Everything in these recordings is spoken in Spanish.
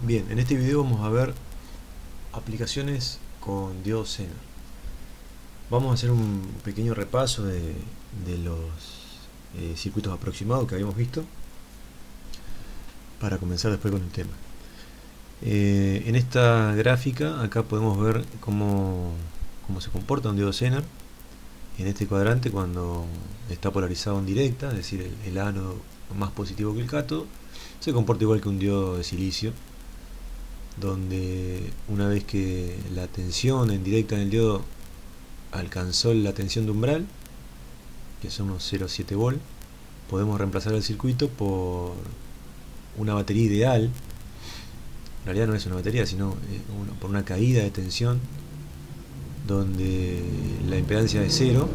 Bien, en este video vamos a ver aplicaciones con diodo Zener. Vamos a hacer un pequeño repaso de los circuitos aproximados que habíamos visto para comenzar después con el tema. En esta gráfica acá podemos ver cómo se comporta un diodo Zener en este cuadrante cuando está polarizado en directa, es decir, el ánodo más positivo que el cátodo. Se comporta igual que un diodo de silicio, donde una vez que la tensión en directa en el diodo alcanzó la tensión de umbral, que son unos 0,7 volt, podemos reemplazar el circuito por una batería ideal. En realidad no es una batería, sino por una caída de tensión donde la impedancia es 0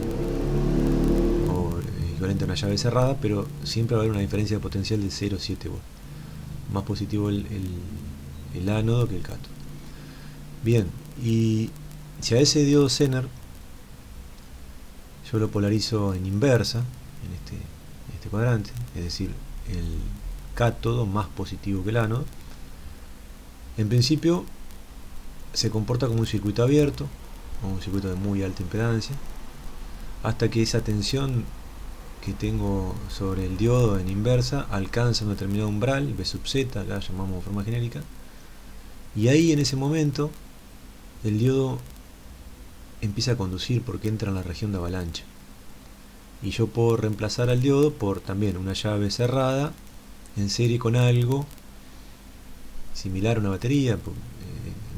o equivalente a una llave cerrada, pero siempre va a haber una diferencia de potencial de 0,7 volt, más positivo el ánodo que el cátodo. Bien, y si a ese diodo Zener yo lo polarizo en inversa, en este cuadrante, es decir, el cátodo más positivo que el ánodo, en principio se comporta como un circuito abierto, o un circuito de muy alta impedancia, hasta que esa tensión que tengo sobre el diodo en inversa alcanza un determinado umbral, B sub z, acá llamamos de forma genérica, y ahí en ese momento el diodo empieza a conducir porque entra en la región de avalancha, y yo puedo reemplazar al diodo por también una llave cerrada en serie con algo similar a una batería.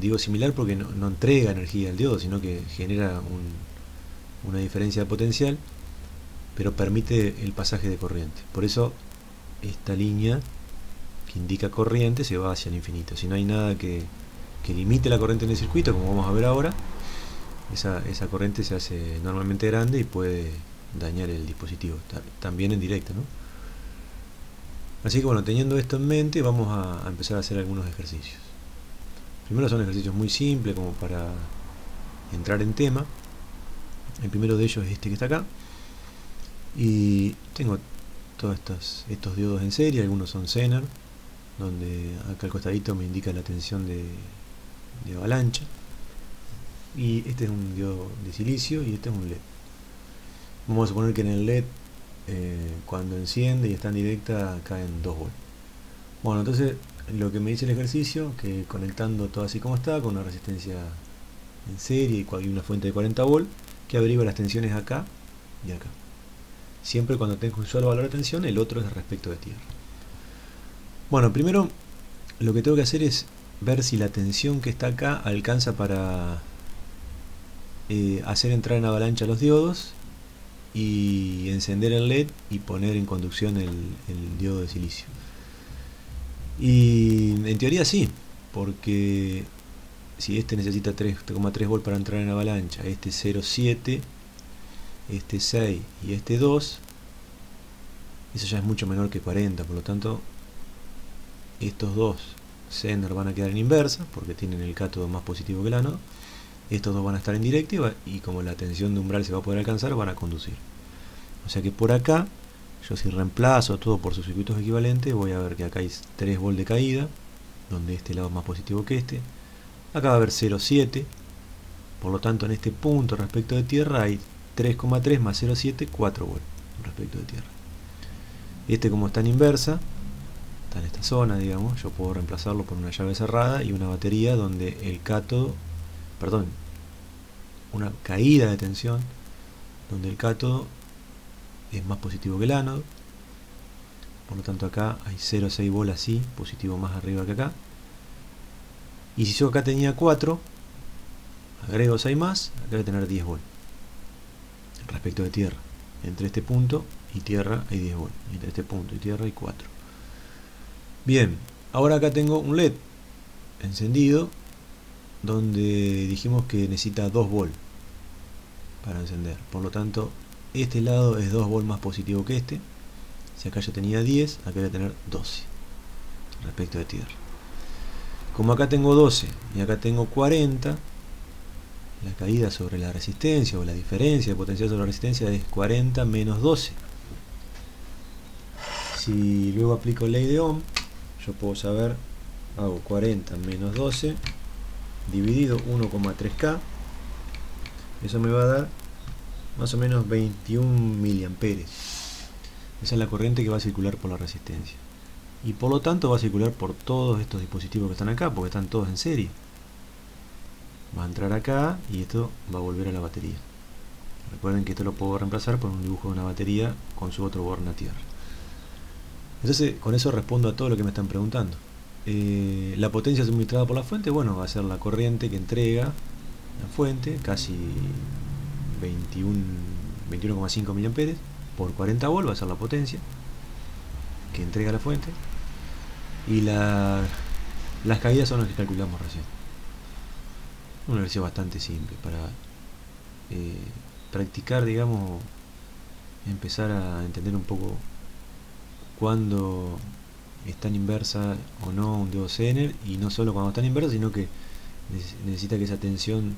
Digo similar porque no entrega energía al diodo, sino que genera una diferencia de potencial, pero permite el pasaje de corriente. Por eso esta línea que indica corriente se va hacia el infinito. Si no hay nada que limite la corriente en el circuito, como vamos a ver ahora, esa corriente se hace normalmente grande y puede dañar el dispositivo, también en directo, ¿no? Así que bueno, teniendo esto en mente, vamos a empezar a hacer algunos ejercicios. Primero son ejercicios muy simples, como para entrar en tema. El primero de ellos es este que está acá, y tengo todos estos diodos en serie. Algunos son Zener, donde acá al costadito me indica la tensión de avalancha, y este es un diodo de silicio y este es un LED. Vamos a suponer que en el LED cuando enciende y está en directa caen 2 volts. Bueno, entonces lo que me dice el ejercicio, que conectando todo así como está, con una resistencia en serie y una fuente de 40 volts, que averigua las tensiones acá y acá. Siempre cuando tengo un solo valor de tensión, el otro es respecto de tierra. Bueno, primero lo que tengo que hacer es ver si la tensión que está acá alcanza para hacer entrar en avalancha los diodos y encender el LED y poner en conducción el diodo de silicio. Y en teoría sí, porque si este necesita 3,3 volts para entrar en avalancha, este 0,7, este 6 y este 2, eso ya es mucho menor que 40, por lo tanto estos dos Zener van a quedar en inversa porque tienen el cátodo más positivo que el ánodo. Estos dos van a estar en directa y como la tensión de umbral se va a poder alcanzar, van a conducir. O sea que por acá, yo si reemplazo todo por sus circuitos equivalentes, voy a ver que acá hay 3 volts de caída, donde este lado es más positivo que este. Acá va a haber 0,7, por lo tanto en este punto respecto de tierra hay 3,3 más 0,7, 4 volts respecto de tierra. Este, como está en inversa, está en esta zona, digamos, yo puedo reemplazarlo por una llave cerrada y una batería donde el cátodo, perdón, una caída de tensión donde el cátodo es más positivo que el ánodo. Por lo tanto acá hay 0,6 volts así, positivo más arriba que acá. Y si yo acá tenía 4, agrego 6 más, acá voy a tener 10 volts respecto de tierra. Entre este punto y tierra hay 10 volts, entre este punto y tierra hay 4. Bien, ahora acá tengo un LED encendido donde dijimos que necesita 2 volts para encender. Por lo tanto, este lado es 2 volts más positivo que este. Si acá yo tenía 10, acá voy a tener 12 respecto de tierra. Como acá tengo 12 y acá tengo 40, la caída sobre la resistencia o la diferencia de potencial sobre la resistencia es 40 menos 12. Si luego aplico ley de Ohm, yo puedo saber hago 40 menos 12 dividido 1,3K. Eso me va a dar más o menos 21 miliamperes. Esa es la corriente que va a circular por la resistencia. Y por lo tanto va a circular por todos estos dispositivos que están acá, porque están todos en serie. Va a entrar acá y esto va a volver a la batería. Recuerden que esto lo puedo reemplazar por un dibujo de una batería con su otro borne a tierra. Entonces, con eso respondo a todo lo que me están preguntando. La potencia suministrada por la fuente, bueno, va a ser la corriente que entrega la fuente, casi 21,5 miliamperes por 40 volts va a ser la potencia que entrega la fuente. Y las caídas son las que calculamos recién. Una versión bastante simple para practicar, digamos, empezar a entender un poco cuándo está en inversa o no un diodo Zener, y no solo cuando está en inversa, sino que necesita que esa tensión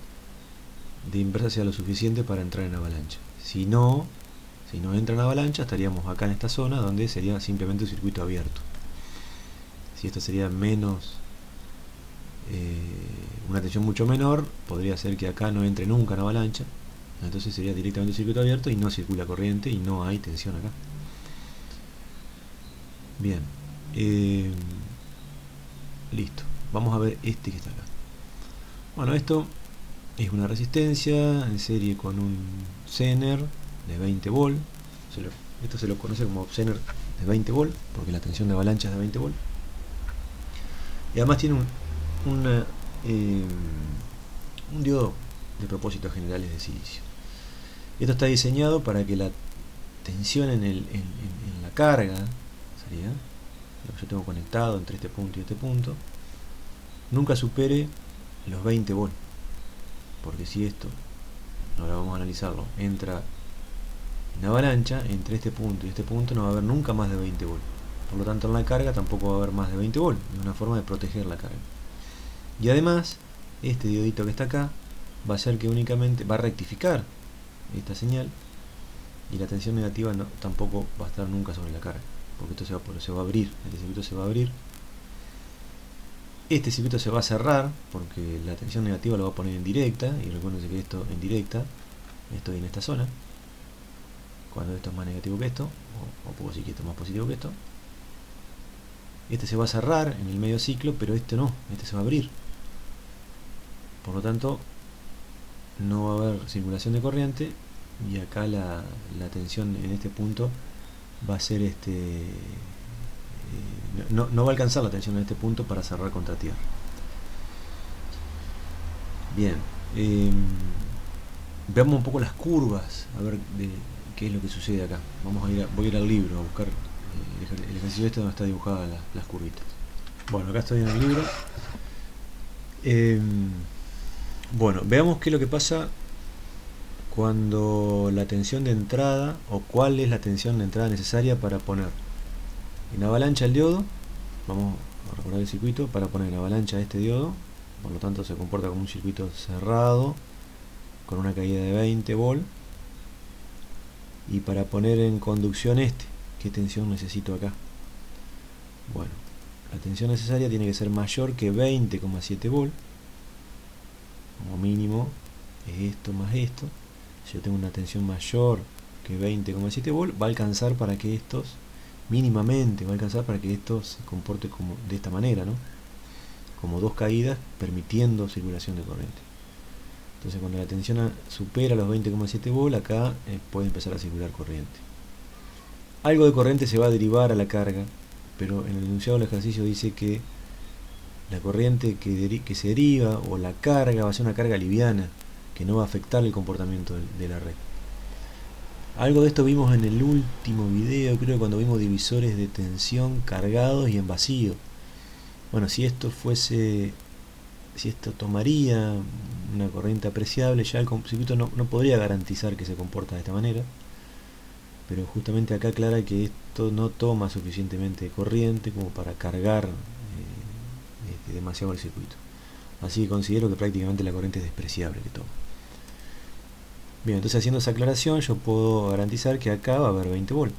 de inversa sea lo suficiente para entrar en avalancha. Si no entra en avalancha, estaríamos acá en esta zona donde sería simplemente un circuito abierto. Si esto sería menos, una tensión mucho menor, podría ser que acá no entre nunca en avalancha, entonces sería directamente un circuito abierto y no circula corriente y no hay tensión acá. Bien, listo. Vamos a ver este que está acá. Bueno, esto es una resistencia en serie con un Zener de 20 volt. Esto se lo conoce como Zener de 20 volt porque la tensión de avalancha es de 20 volt. Y además tiene un diodo de propósitos generales de silicio. Esto está diseñado para que la tensión en la carga, sería lo que yo tengo conectado entre este punto y este punto, nunca supere los 20 volts. Porque si esto, ahora vamos a analizarlo, entra en avalancha, entre este punto y este punto no va a haber nunca más de 20 volts. Por lo tanto en la carga tampoco va a haber más de 20 volts. Es una forma de proteger la carga. Y además, este diodito que está acá va a hacer que únicamente va a rectificar esta señal, y la tensión negativa tampoco va a estar nunca sobre la carga, porque esto se va a abrir, este circuito se va a abrir, este circuito se va a cerrar porque la tensión negativa lo va a poner en directa, y recuerden que esto en directa, esto en esta zona, cuando esto es más negativo que esto, o puedo decir que esto es más positivo que esto, este se va a cerrar en el medio ciclo, pero este no, este se va a abrir. Por lo tanto, no va a haber circulación de corriente, y acá la tensión en este punto va a ser no va a alcanzar la tensión en este punto para cerrar contra tierra. Bien, veamos un poco las curvas, a ver qué es lo que sucede acá. Voy a ir al libro a buscar el ejercicio este donde está dibujada las curvitas. Bueno, acá estoy en el libro. Bueno, veamos qué es lo que pasa cuando la tensión de entrada, o cuál es la tensión de entrada necesaria para poner en avalancha el diodo. Vamos a recordar el circuito para poner en avalancha este diodo. Por lo tanto se comporta como un circuito cerrado con una caída de 20 volt. Y para poner en conducción ¿qué tensión necesito acá? Bueno, la tensión necesaria tiene que ser mayor que 20,7 volt. Como mínimo es esto más esto. Si yo tengo una tensión mayor que 20,7 volt, va a alcanzar para que estos, mínimamente va a alcanzar para que esto se comporte como de esta manera, ¿no? Como dos caídas permitiendo circulación de corriente. Entonces cuando la tensión supera los 20,7 volt, acá puede empezar a circular corriente. Algo de corriente se va a derivar a la carga, pero en el enunciado del ejercicio dice que la corriente que se deriva, o la carga, va a ser una carga liviana, que no va a afectar el comportamiento de la red. Algo de esto vimos en el último video, creo, cuando vimos divisores de tensión cargados y en vacío. Bueno, si esto tomaría una corriente apreciable, ya el circuito no podría garantizar que se comporta de esta manera, pero justamente acá aclara que esto no toma suficientemente corriente como para cargar demasiado el circuito. Así que considero que prácticamente la corriente es despreciable que toma. Bien, entonces haciendo esa aclaración yo puedo garantizar que acá va a haber 20 volt.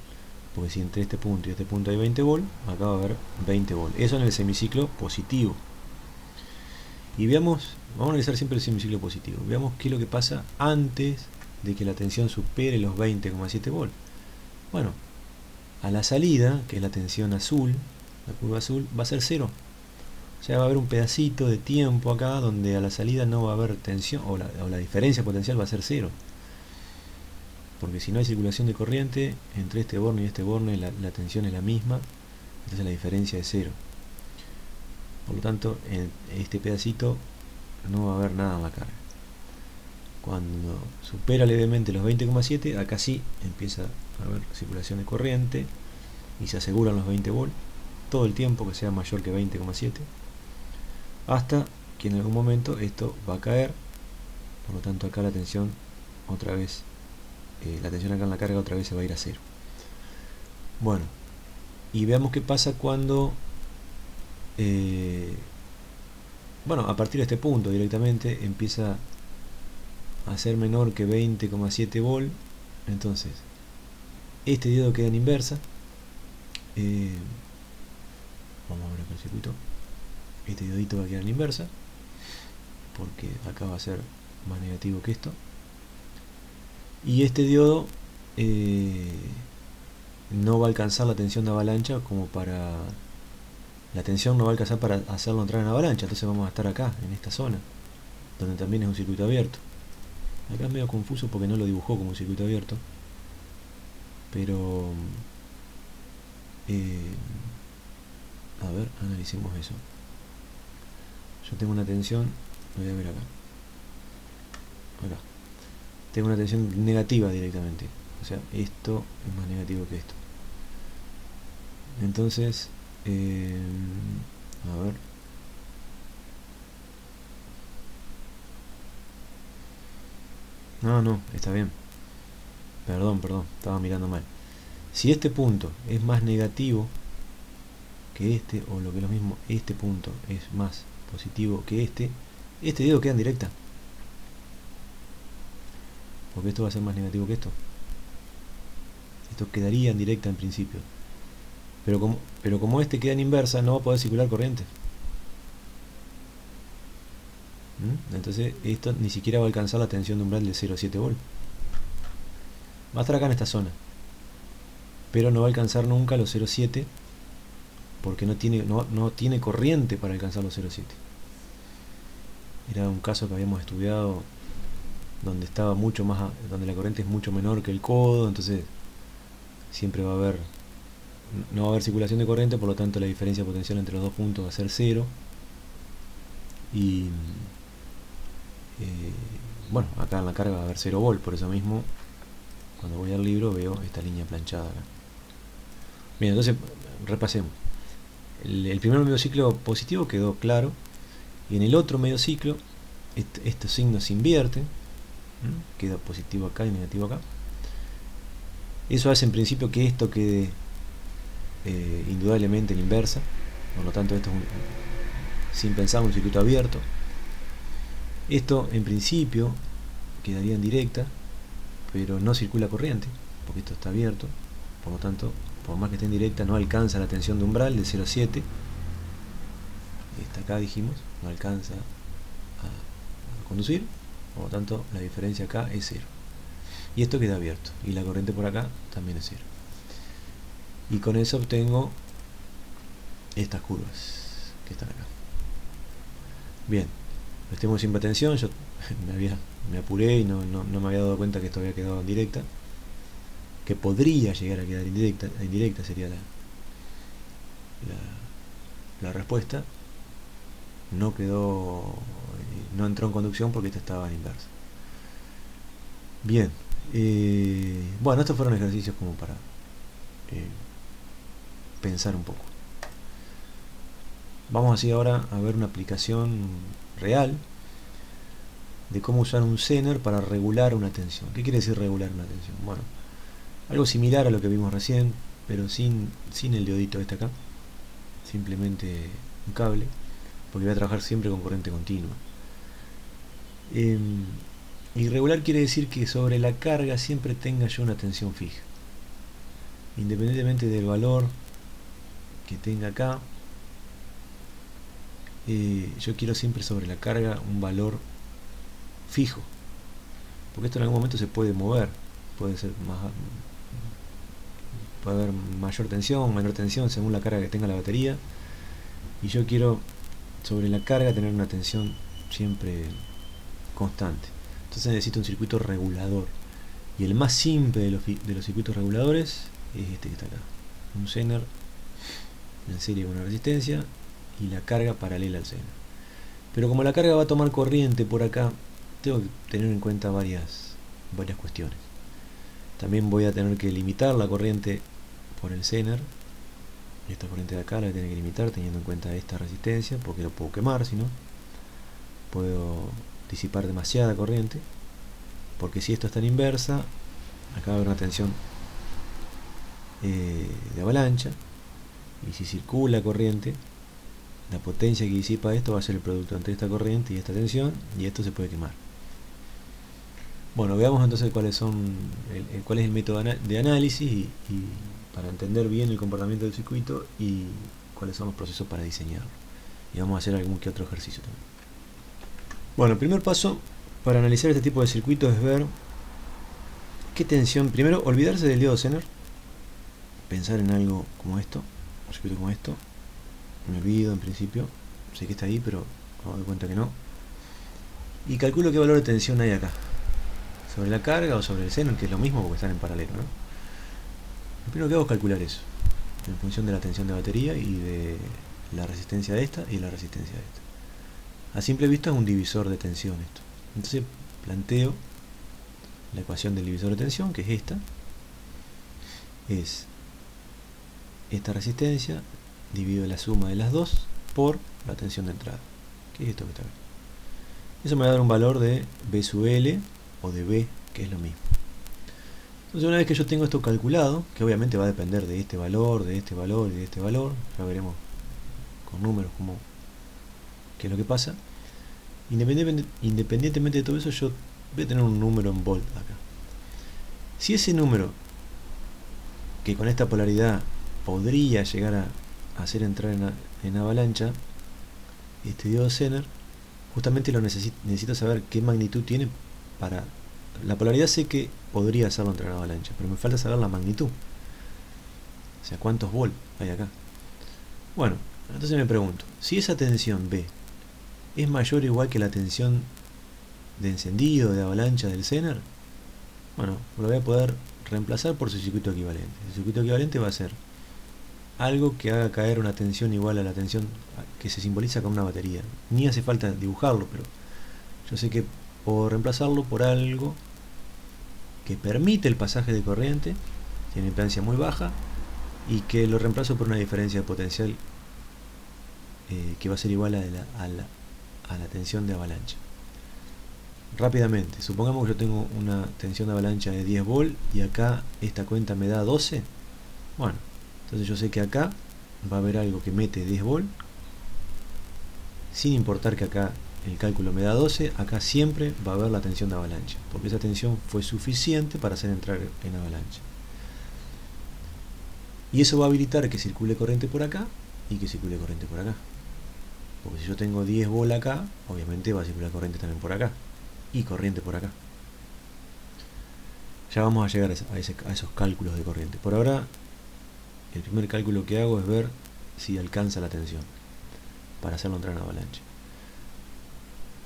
porque si entre este punto y este punto hay 20 volt, acá va a haber 20 volt. Eso en el semiciclo positivo. Y veamos, vamos a analizar siempre el semiciclo positivo. Veamos qué es lo que pasa antes de que la tensión supere los 20,7 volt. Bueno, a la salida, que es la tensión azul, la curva azul, va a ser 0. O sea, va a haber un pedacito de tiempo acá donde a la salida no va a haber tensión, o la diferencia potencial va a ser 0. Porque si no hay circulación de corriente, entre este borne y este borne la tensión es la misma, entonces la diferencia es 0. Por lo tanto, en este pedacito no va a haber nada en la carga. Cuando supera levemente los 20,7, acá sí empieza a haber circulación de corriente y se aseguran los 20 volt todo el tiempo que sea mayor que 20,7, hasta que en algún momento esto va a caer. Por lo tanto, acá la tensión otra vez, la tensión acá en la carga otra vez se va a ir a 0. Bueno, y veamos qué pasa cuando bueno, a partir de este punto directamente empieza a ser menor que 20,7 volt. Entonces este diodo queda en inversa. Vamos a ver acá el circuito. Este diodito va a quedar en inversa porque acá va a ser más negativo que esto, y este diodo no va a alcanzar la tensión de avalancha como para... La tensión no va a alcanzar para hacerlo entrar en avalancha, entonces vamos a estar acá, en esta zona, donde también es un circuito abierto. Acá es medio confuso porque no lo dibujó como un circuito abierto, pero a ver, analicemos eso. Yo tengo una tensión, lo voy a ver acá, tengo una tensión negativa directamente, o sea, esto es más negativo que esto. Entonces a ver, no, está bien, perdón, estaba mirando mal. Si este punto es más negativo que este, o lo que es lo mismo, este punto es más positivo que este diodo queda en directa, porque esto va a ser más negativo que esto. Esto quedaría en directa en principio, pero como este queda en inversa, no va a poder circular corriente. Entonces esto ni siquiera va a alcanzar la tensión de umbral de 0,7 volt. Va a estar acá en esta zona, pero no va a alcanzar nunca los 0,7 porque no tiene corriente para alcanzar los 0,7. Era un caso que habíamos estudiado donde estaba mucho más, donde la corriente es mucho menor que el codo, entonces siempre va a haber, no va a haber circulación de corriente, por lo tanto la diferencia potencial entre los dos puntos va a ser 0. Y bueno, acá en la carga va a haber 0 volt, por eso mismo cuando voy al libro veo esta línea planchada acá. Bien, entonces repasemos. El primer medio ciclo positivo quedó claro, y en el otro medio ciclo estos signos se invierten, queda positivo acá y negativo acá. Eso hace en principio que esto quede indudablemente en inversa, por lo tanto esto es sin pensar un circuito abierto. Esto en principio quedaría en directa, pero no circula corriente porque esto está abierto, por lo tanto, por más que esté en directa, no alcanza la tensión de umbral de 0,7. Esta acá dijimos, no alcanza a conducir, por lo tanto la diferencia acá es 0. Y esto queda abierto, y la corriente por acá también es 0. Y con eso obtengo estas curvas que están acá. Bien, prestemos siempre atención. Yo me apuré y no me había dado cuenta que esto había quedado en directa, que podría llegar a quedar indirecta sería la respuesta. No quedó, no entró en conducción porque esto estaba en inversa. Bien, bueno, estos fueron ejercicios como para pensar un poco. Vamos así ahora a ver una aplicación real de cómo usar un Zener para regular una tensión. ¿Qué quiere decir regular una tensión? Bueno, algo similar a lo que vimos recién, pero sin el diodito este acá, simplemente un cable, porque voy a trabajar siempre con corriente continua. Y regular quiere decir que sobre la carga siempre tenga yo una tensión fija. independientemente del valor que tenga acá, yo quiero siempre sobre la carga un valor fijo, porque esto en algún momento se puede mover, puede ser más, puede haber mayor tensión, menor tensión según la carga que tenga la batería, y yo quiero sobre la carga tener una tensión siempre constante. Entonces necesito un circuito regulador, y el más simple de los circuitos reguladores es este que está acá, un Zener en serie con una resistencia y la carga paralela al Zener. Pero como la carga va a tomar corriente por acá, tengo que tener en cuenta varias cuestiones. También voy a tener que limitar la corriente por el Zener. Esta corriente de acá la voy a tener que limitar teniendo en cuenta esta resistencia, porque lo puedo quemar, si no puedo disipar demasiada corriente, porque si esto está en inversa, acá va a haber una tensión de avalancha, y si circula corriente, la potencia que disipa esto va a ser el producto entre esta corriente y esta tensión, y esto se puede quemar. Bueno, veamos entonces cuál es el método de análisis y para entender bien el comportamiento del circuito y cuáles son los procesos para diseñarlo. Y vamos a hacer algún que otro ejercicio también. Bueno, el primer paso para analizar este tipo de circuitos es ver qué tensión. Primero, olvidarse del diodo Zener, pensar en algo como esto, un circuito como esto. Me olvido en principio, sé que está ahí, pero me doy cuenta que no. Y calculo qué valor de tensión hay acá, sobre la carga o sobre el Zener, que es lo mismo porque están en paralelo, ¿no? Lo primero que hago es calcular eso, en función de la tensión de batería y de la resistencia de esta y la resistencia de esta. A simple vista es un divisor de tensión esto. Entonces planteo la ecuación del divisor de tensión, que es esta. Es esta resistencia dividido la suma de las dos por la tensión de entrada, que es esto que está acá. Eso me va a dar un valor de B sub L o de B, que es lo mismo. Entonces una vez que yo tengo esto calculado, que obviamente va a depender de este valor, de este valor y de este valor, ya veremos con números qué es lo que pasa. Independientemente de todo eso, yo voy a tener un número en volt acá. Si ese número, que con esta polaridad podría llegar a hacer entrar en avalancha este diodo Zener, justamente necesito saber qué magnitud tiene para... La polaridad sé que podría hacerlo entrar en avalancha, pero me falta saber la magnitud. O sea, cuántos volts hay acá. Bueno, entonces me pregunto, si esa tensión B es mayor o igual que la tensión de encendido, de avalancha del Zener, bueno, lo voy a poder reemplazar por su circuito equivalente. El circuito equivalente va a ser algo que haga caer una tensión igual a la tensión que se simboliza con una batería. Ni hace falta dibujarlo, pero yo sé que puedo reemplazarlo por algo que permite el pasaje de corriente, tiene impedancia muy baja, y que lo reemplazo por una diferencia de potencial que va a ser igual a la tensión de avalancha. Rápidamente, supongamos que yo tengo una tensión de avalancha de 10 volt y acá esta cuenta me da 12. Bueno, entonces yo sé que acá va a haber algo que mete 10 volt, sin importar que acá el cálculo me da 12, acá siempre va a haber la tensión de avalancha, porque esa tensión fue suficiente para hacer entrar en avalancha. Y eso va a habilitar que circule corriente por acá y que circule corriente por acá. Porque si yo tengo 10 volt acá, obviamente va a circular corriente también por acá. Y corriente por acá. Ya vamos a llegar a esos cálculos de corriente. Por ahora, el primer cálculo que hago es ver si alcanza la tensión para hacerlo entrar en avalancha.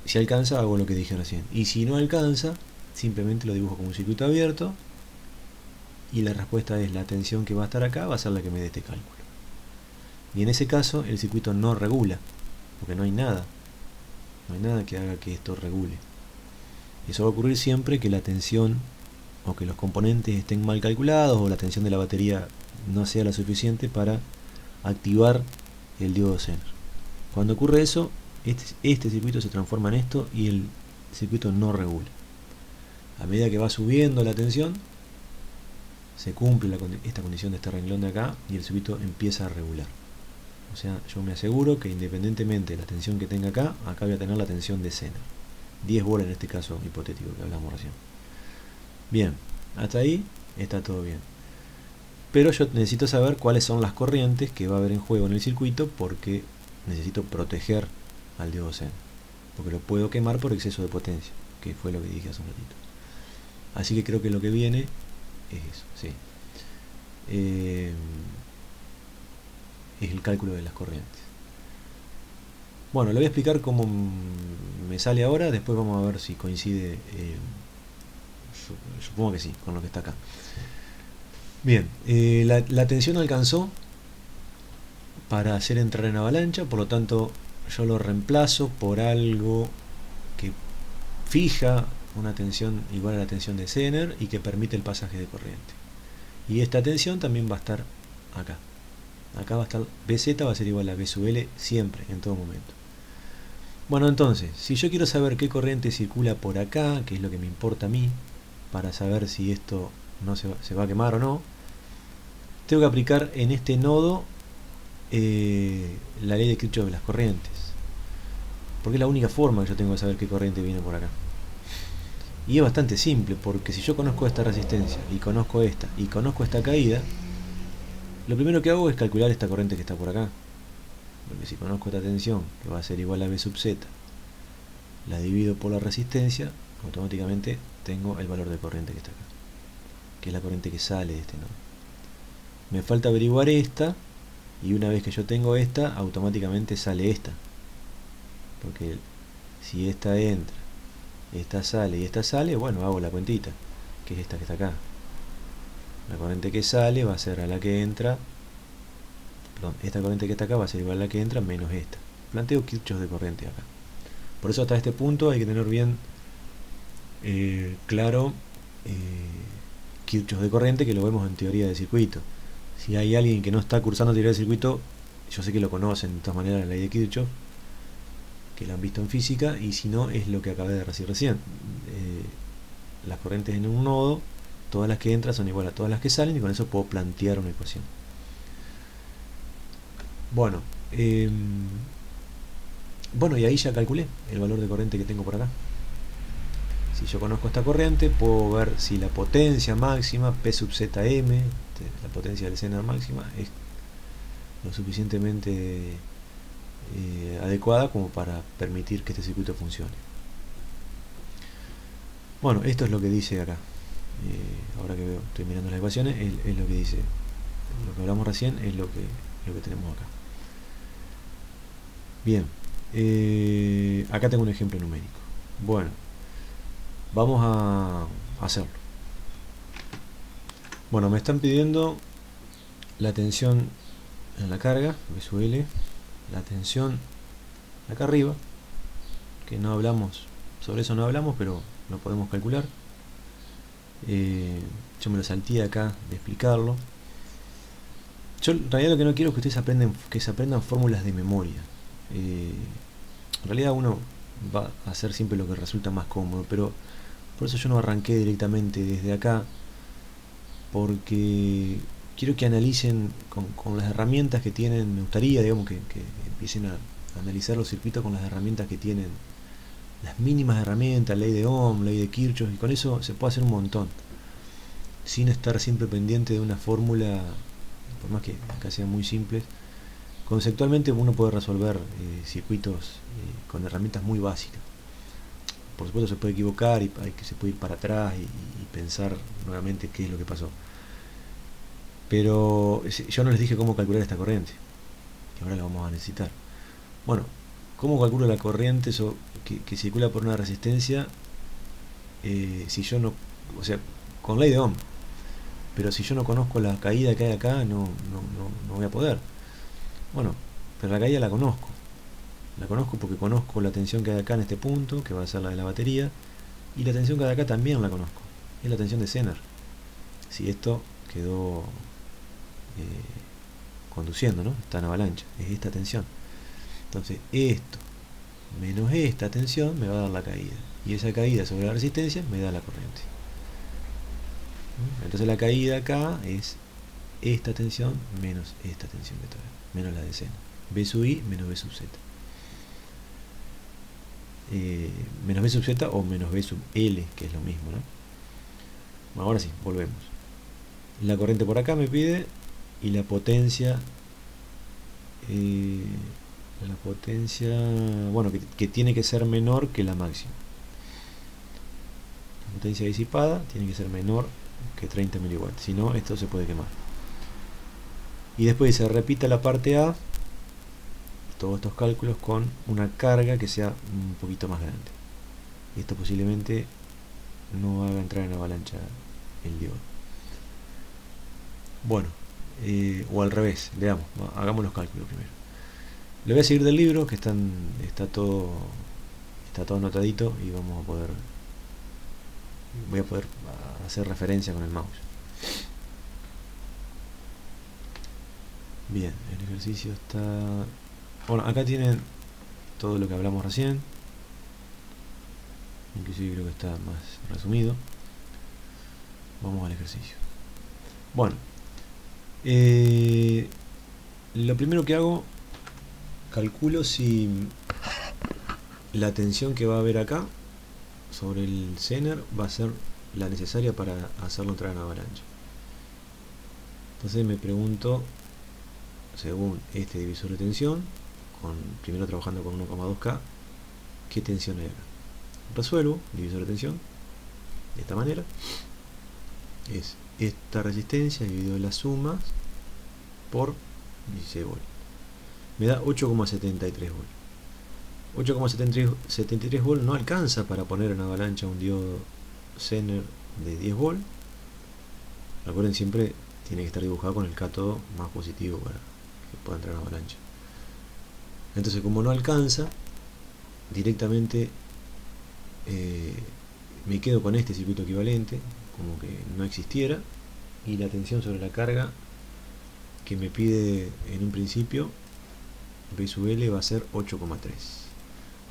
Si alcanza, hago lo que dije recién. Y si no alcanza, simplemente lo dibujo como un circuito abierto. Y la respuesta es la tensión que va a estar acá va a ser la que me dé este cálculo. Y en ese caso, el circuito no regula, porque no hay nada. No hay nada que haga que esto regule. Eso va a ocurrir siempre que la tensión o que los componentes estén mal calculados o la tensión de la batería no sea la suficiente para activar el diodo Zener. Cuando ocurre eso, este circuito se transforma en esto y el circuito no regula. A medida que va subiendo la tensión, se cumple esta condición de este renglón de acá y el circuito empieza a regular. O sea, yo me aseguro que independientemente de la tensión que tenga acá voy a tener la tensión de Zener. 10 volt en este caso hipotético que hablamos recién. Bien, hasta ahí está todo bien. pero yo necesito saber cuáles son las corrientes que va a haber en juego en el circuito, porque necesito proteger al diodo Zener, porque lo puedo quemar por exceso de potencia, que fue lo que dije hace un ratito. Así que creo que lo que viene es eso, sí. Es el cálculo de las corrientes. Bueno, le voy a explicar cómo me sale ahora, después vamos a ver si coincide, supongo que sí, con lo que está acá. Bien, la tensión alcanzó para hacer entrar en avalancha, por lo tanto yo lo reemplazo por algo que fija una tensión igual a la tensión de Zener y que permite el pasaje de corriente. Y esta tensión también va a estar acá. Acá va a estar BZ, va a ser igual a B sub L siempre, en todo momento. Bueno, entonces, si yo quiero saber qué corriente circula por acá, que es lo que me importa a mí, para saber si esto no se va a quemar o no, tengo que aplicar en este nodo la ley de Kirchhoff de las corrientes, porque es la única forma que yo tengo de saber qué corriente viene por acá. Y es bastante simple, porque si yo conozco esta resistencia, y conozco esta caída, lo primero que hago es calcular esta corriente que está por acá. Porque si conozco esta tensión, que va a ser igual a B sub Z, la divido por la resistencia, automáticamente tengo el valor de corriente que está acá, que es la corriente que sale de este nodo. Me falta averiguar esta, y una vez que yo tengo esta, automáticamente sale esta. Porque si esta entra, esta sale y esta sale, bueno, hago la cuentita, que es esta que está acá. La corriente que sale va a ser a la que entra, perdón, esta corriente que está acá va a ser igual a la que entra menos esta. Planteo Kirchhoff de corriente acá. Por eso hasta este punto hay que tener bien claro Kirchhoff de corriente, que lo vemos en teoría de circuito. Si hay alguien que no está cursando teoría de circuito, yo sé que lo conocen de todas maneras, la ley de Kirchhoff, que la han visto en física, y si no, es lo que acabé de decir recién. Las corrientes en un nodo, todas las que entran son igual a todas las que salen, y con eso puedo plantear una ecuación. Bueno, bueno, y ahí ya calculé el valor de corriente que tengo por acá. Si yo conozco esta corriente, puedo ver si la potencia máxima, P sub Zm, la potencia del Zener máxima, es lo suficientemente adecuada como para permitir que este circuito funcione. Bueno, esto es lo que dice acá. Ahora que estoy mirando las ecuaciones, es lo que dice. Lo que hablamos recién es lo que tenemos acá. Bien, acá tengo un ejemplo numérico. Bueno, vamos a hacerlo. Bueno, me están pidiendo la tensión en la carga, B sub L, la tensión acá arriba, que no hablamos, sobre eso no hablamos, pero lo podemos calcular. Yo me lo salté acá de explicarlo. Yo en realidad lo que no quiero es que ustedes se aprendan fórmulas de memoria. En realidad uno va a hacer siempre lo que resulta más cómodo, pero por eso yo no arranqué directamente desde acá, porque quiero que analicen con las herramientas que tienen. Me gustaría, digamos, que empiecen a analizar los circuitos con las herramientas que tienen, las mínimas herramientas, ley de Ohm, ley de Kirchhoff, y con eso se puede hacer un montón, sin estar siempre pendiente de una fórmula, por más que acá sean muy simples. Conceptualmente uno puede resolver circuitos con herramientas muy básicas. Por supuesto se puede equivocar y se puede ir para atrás y pensar nuevamente qué es lo que pasó. Pero yo no les dije cómo calcular esta corriente, que ahora la vamos a necesitar. Bueno, ¿cómo calculo la corriente que circula por una resistencia? Si yo no, o sea, con ley de Ohm, pero si yo no conozco la caída que hay acá, no voy a poder. Bueno, pero la caída la conozco. La conozco porque conozco la tensión que hay acá en este punto, que va a ser la de la batería, y la tensión que hay acá también la conozco. Es la tensión de Zener. Si esto quedó conduciendo, ¿no? Está en avalancha. Es esta tensión. Entonces, esto menos esta tensión me va a dar la caída. Y esa caída sobre la resistencia me da la corriente. Entonces la caída acá es esta tensión menos esta tensión que está acá, menos la de Zener. B sub I menos B sub Z. Menos B sub Z o menos B sub L, que es lo mismo, ¿no? Bueno, ahora sí, volvemos. La corriente por acá me pide, y la potencia, bueno, que tiene que ser menor que la máxima. La potencia disipada tiene que ser menor que 30 miliwatts, si no esto se puede quemar. Y después se repita la parte A, todos estos cálculos con una carga que sea un poquito más grande, y esto posiblemente no haga entrar en avalancha el diodo. Bueno, o al revés, veamos, hagamos los cálculos primero. Le voy a seguir del libro, que está todo anotadito, y voy a poder hacer referencia con el mouse. Bien, el ejercicio está... Bueno, acá tienen todo lo que hablamos recién, inclusive creo que está más resumido. Vamos al ejercicio. Bueno, lo primero que hago, calculo si la tensión que va a haber acá sobre el Zener va a ser la necesaria para hacerlo entrar en avalancha. Entonces me pregunto, según este divisor de tensión, primero trabajando con 1,2K, ¿qué tensión hay acá? Resuelvo el divisor de tensión de esta manera. Es esta resistencia dividido las sumas por 16 volts. Me da 8,73 volts. 8,73 volts no alcanza para poner en avalancha un diodo Zener de 10 volts. Recuerden, siempre tiene que estar dibujado con el cátodo más positivo para que pueda entrar en avalancha. Entonces, como no alcanza, directamente me quedo con este circuito equivalente, como que no existiera, y la tensión sobre la carga que me pide en un principio, B sub L, va a ser 8,3.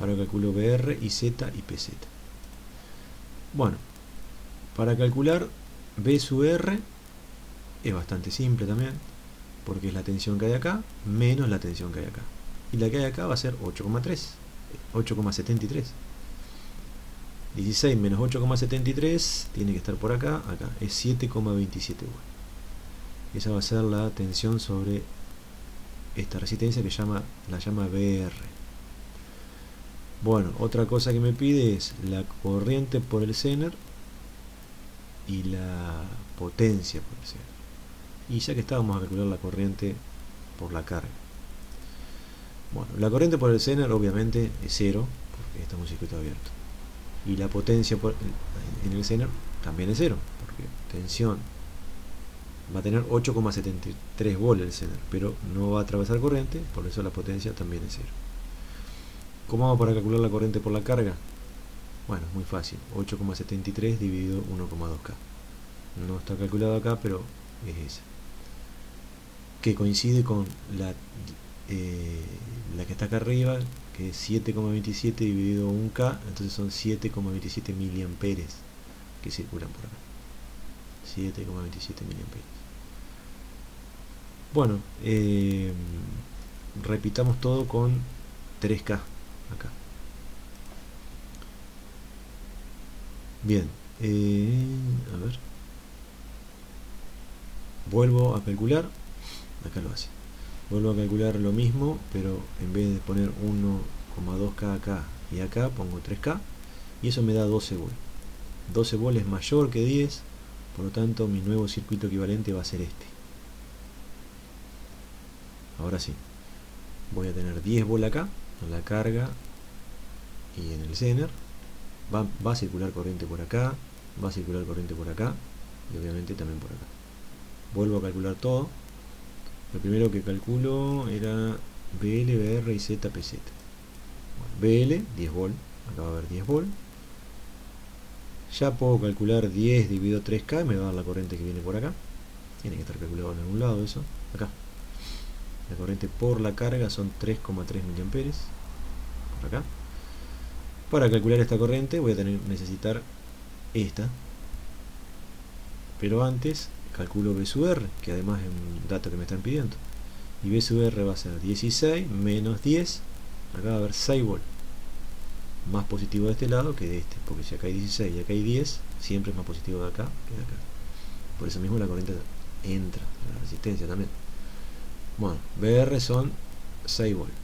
Ahora calculo BR y Z y PZ. Bueno, para calcular B sub R es bastante simple también, porque es la tensión que hay acá menos la tensión que hay acá, y la que hay acá va a ser 8,73. 16 menos 8,73 tiene que estar por acá, es 7,27 volts. Esa va a ser la tensión sobre esta resistencia que la llama BR. Bueno, otra cosa que me pide es la corriente por el Zener y la potencia por el Zener. Y ya que está, vamos a calcular la corriente por la carga. Bueno, la corriente por el Zener obviamente es 0, porque está en un circuito abierto. Y la potencia en el Zener también es 0, porque tensión va a tener 8,73 volts el Zener, pero no va a atravesar corriente, por eso la potencia también es 0. ¿Cómo hago para calcular la corriente por la carga? Bueno, muy fácil, 8,73 dividido 1,2K. No está calculado acá, pero es esa, que coincide con la que está acá arriba, que es 7,27 dividido 1K, entonces son 7,27 miliamperes que circulan por acá. 7,27 miliamperes. Bueno, repitamos todo con 3K acá. Bien, a ver, vuelvo a calcular, acá lo hace. Vuelvo a calcular lo mismo, pero en vez de poner 1,2K acá y acá, pongo 3K, y eso me da 12 volts. 12 volts es mayor que 10, por lo tanto mi nuevo circuito equivalente va a ser este. Ahora sí, voy a tener 10 volts acá, en la carga y en el Zener. Va a circular corriente por acá, va a circular corriente por acá, y obviamente también por acá. Vuelvo a calcular todo. Lo primero que calculo era BL, BR y Z, PZ. Bueno, BL, 10 volts, acá va a haber 10 volts. Ya puedo calcular 10 dividido 3K, me va a dar la corriente que viene por acá. Tiene que estar calculado en algún lado eso, acá. La corriente por la carga son 3,3 miliamperes, por acá. Para calcular esta corriente voy a necesitar esta, pero antes calculo B sub R, que además es un dato que me están pidiendo, y B sub R va a ser 16 menos 10, acá va a haber 6 volts, más positivo de este lado que de este, porque si acá hay 16 y acá hay 10, siempre es más positivo de acá que de acá. Por eso mismo la corriente entra la resistencia también. Bueno, BR son 6 volts.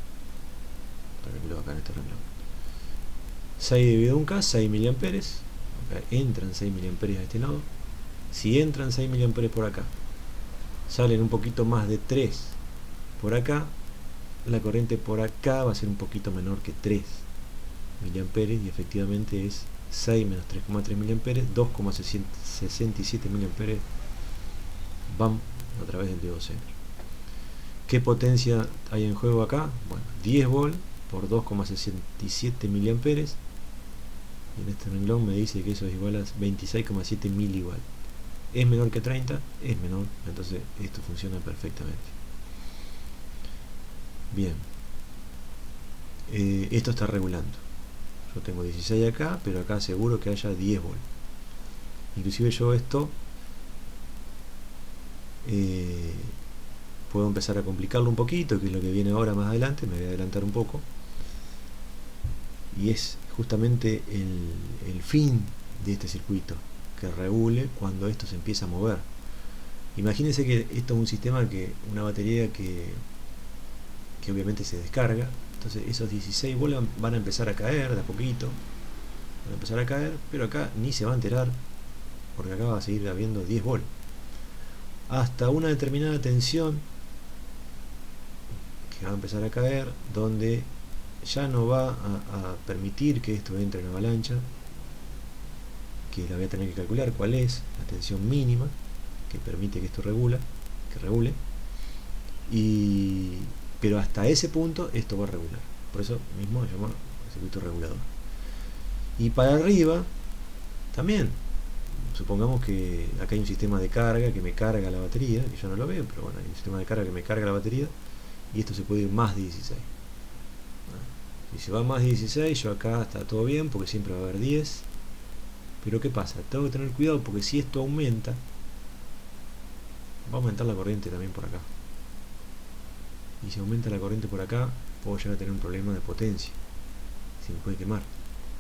Para que lo acá en este renglón. 6 dividido 1K, 6 miliamperes. Acá entran 6 miliamperes a este lado. Si entran 6 miliamperes por acá, salen un poquito más de 3 por acá, la corriente por acá va a ser un poquito menor que 3 miliamperes, y efectivamente es 6 menos 3,3 miliamperes, 2,67 miliamperes van a través del diodo Zener. ¿Qué potencia hay en juego acá? Bueno, 10 volts por 2,67 miliamperes, y en este renglón me dice que eso es igual a 26,7 miliwatt. ¿Es menor que 30? Es menor, entonces esto funciona perfectamente. Bien, esto está regulando. Yo tengo 16 acá, pero acá seguro que haya 10 volts. Inclusive yo esto puedo empezar a complicarlo un poquito, que es lo que viene ahora más adelante. Me voy a adelantar un poco, y es justamente el fin de este circuito, que regule cuando esto se empieza a mover. Imagínense que esto es un sistema, una batería que obviamente se descarga. Entonces esos 16 volts van a empezar a caer de a poquito, van a empezar a caer, pero acá ni se va a enterar, porque acá va a seguir habiendo 10 volts hasta una determinada tensión, que va a empezar a caer, donde ya no va a permitir que esto entre en avalancha, que la voy a tener que calcular cuál es la tensión mínima que permite que esto regule, pero hasta ese punto esto va a regular. Por eso mismo se llama circuito regulador. Y para arriba también, supongamos que acá hay un sistema de carga que me carga la batería, que yo no lo veo, pero bueno, hay un sistema de carga que me carga la batería, y esto se puede ir más de 16. Si se va más de 16, yo acá está todo bien, porque siempre va a haber 10. Pero ¿qué pasa? Tengo que tener cuidado, porque si esto aumenta, va a aumentar la corriente también por acá. Y si aumenta la corriente por acá, puedo llegar a tener un problema de potencia, se me puede quemar.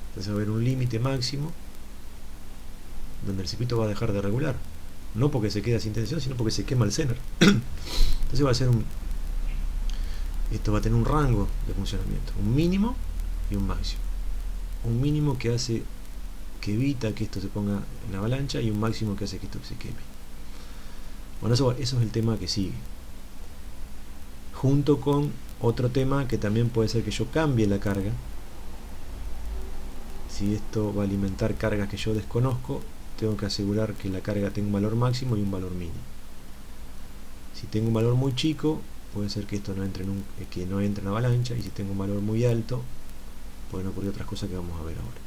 Entonces va a haber un límite máximo donde el circuito va a dejar de regular, no porque se queda sin tensión, sino porque se quema el Zener. Entonces va a ser esto va a tener un rango de funcionamiento, un mínimo y un máximo. Un mínimo que evita que esto se ponga en avalancha, y un máximo que hace que esto se queme. Bueno, eso es el tema que sigue, junto con otro tema que también puede ser que yo cambie la carga. Si esto va a alimentar cargas que yo desconozco, tengo que asegurar que la carga tenga un valor máximo y un valor mínimo. Si tengo un valor muy chico, puede ser que esto no entre en avalancha, y si tengo un valor muy alto, pueden ocurrir otras cosas que vamos a ver ahora.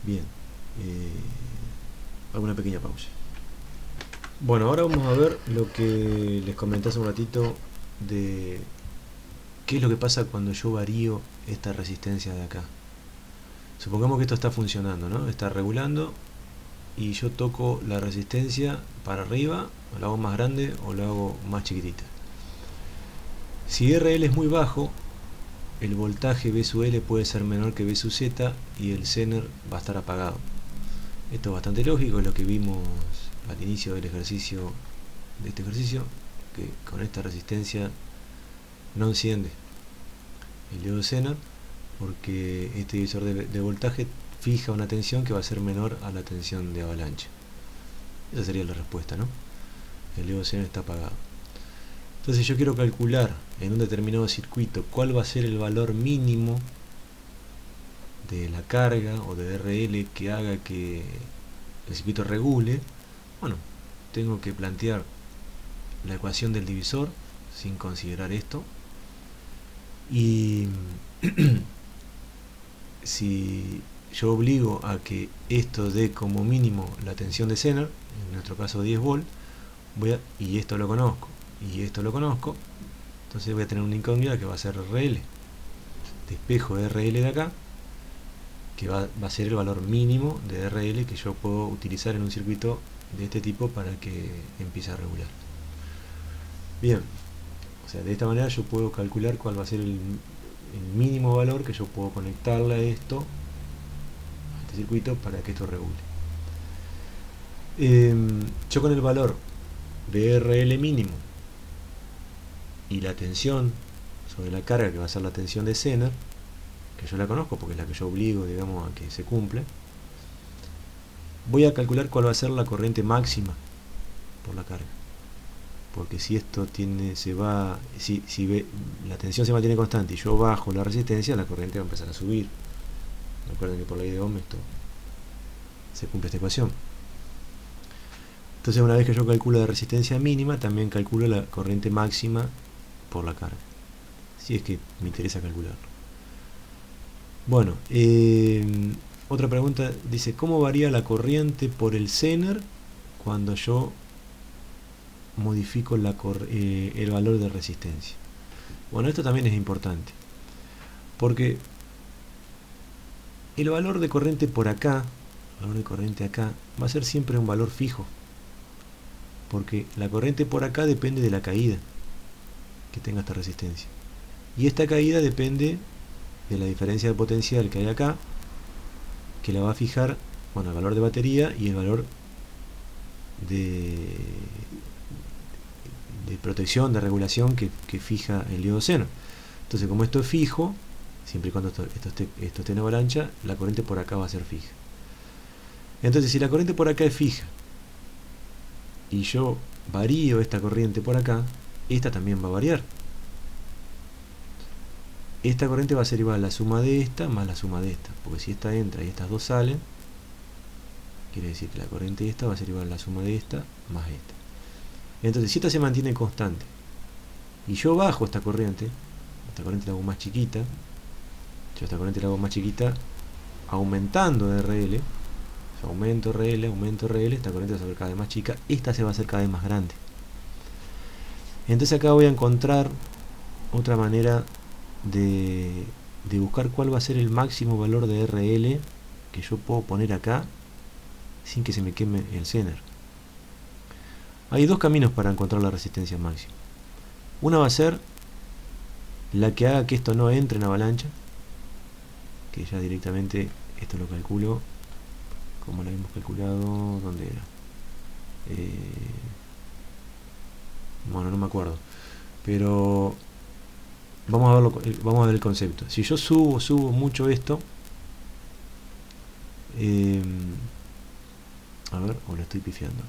Bien, hago una pequeña pausa. Bueno, ahora vamos a ver lo que les comenté hace un ratito de qué es lo que pasa cuando yo varío esta resistencia de acá. Supongamos que esto está funcionando, ¿no? Está regulando, y yo toco la resistencia para arriba, o la hago más grande o la hago más chiquitita. Si RL es muy bajo, el voltaje V sub L puede ser menor que V sub Z, y el Zener va a estar apagado. Esto es bastante lógico, es lo que vimos al inicio del ejercicio, que con esta resistencia no enciende el diodo Zener, porque este divisor de voltaje fija una tensión que va a ser menor a la tensión de avalancha. Esa sería la respuesta, ¿no? El diodo Zener está apagado. Entonces yo quiero calcular en un determinado circuito cuál va a ser el valor mínimo de la carga o de RL que haga que el circuito regule. Bueno, tengo que plantear la ecuación del divisor sin considerar esto, y si yo obligo a que esto dé como mínimo la tensión de Zener, en nuestro caso 10 volts, y esto lo conozco, y esto lo conozco, entonces voy a tener una incógnita que va a ser RL. Despejo de RL de acá, que va a ser el valor mínimo de RL que yo puedo utilizar en un circuito de este tipo para que empiece a regular. Bien, o sea, de esta manera yo puedo calcular cuál va a ser el mínimo valor que yo puedo conectarle a este circuito para que esto regule. Yo con el valor de RL mínimo y la tensión sobre la carga, que va a ser la tensión de Zener, que yo la conozco porque es la que yo obligo, digamos, a que se cumple, voy a calcular cuál va a ser la corriente máxima por la carga. Porque si esto tiene, si la tensión se mantiene constante y yo bajo la resistencia, la corriente va a empezar a subir. Recuerden que por ley de Ohm esto se cumple esta ecuación. Entonces, una vez que yo calculo la resistencia mínima, también calculo la corriente máxima por la carga, si es que me interesa calcularlo. Bueno, otra pregunta dice: ¿cómo varía la corriente por el Zener cuando yo modifico el valor de resistencia? Bueno, esto también es importante, porque el valor de corriente por acá, el valor de corriente acá, va a ser siempre un valor fijo, porque la corriente por acá depende de la caída que tenga esta resistencia, y esta caída depende de la diferencia de potencial que hay acá, que la va a fijar, bueno, el valor de batería y el valor de protección, de regulación que fija el diodo Zener. Entonces, como esto es fijo, siempre y cuando esto esté en avalancha, la corriente por acá va a ser fija. Entonces, si la corriente por acá es fija y yo varío esta corriente por acá, esta también va a variar. Esta corriente va a ser igual a la suma de esta más la suma de esta, porque si esta entra y estas dos salen, quiere decir que la corriente de esta va a ser igual a la suma de esta más esta. Entonces, si esta se mantiene constante y yo bajo esta corriente la hago más chiquita, yo esta corriente la hago más chiquita aumentando RL, aumento RL, esta corriente va a ser cada vez más chica, esta se va a hacer cada vez más grande. Entonces acá voy a encontrar otra manera de buscar cuál va a ser el máximo valor de RL que yo puedo poner acá sin que se me queme el Zener. Hay dos caminos para encontrar la resistencia máxima. Una va a ser la que haga que esto no entre en avalancha, que ya directamente esto lo calculo como lo habíamos calculado. ¿Dónde era? Bueno, no me acuerdo, pero vamos a ver el concepto. Si yo subo mucho esto, a ver, o lo estoy pifiando.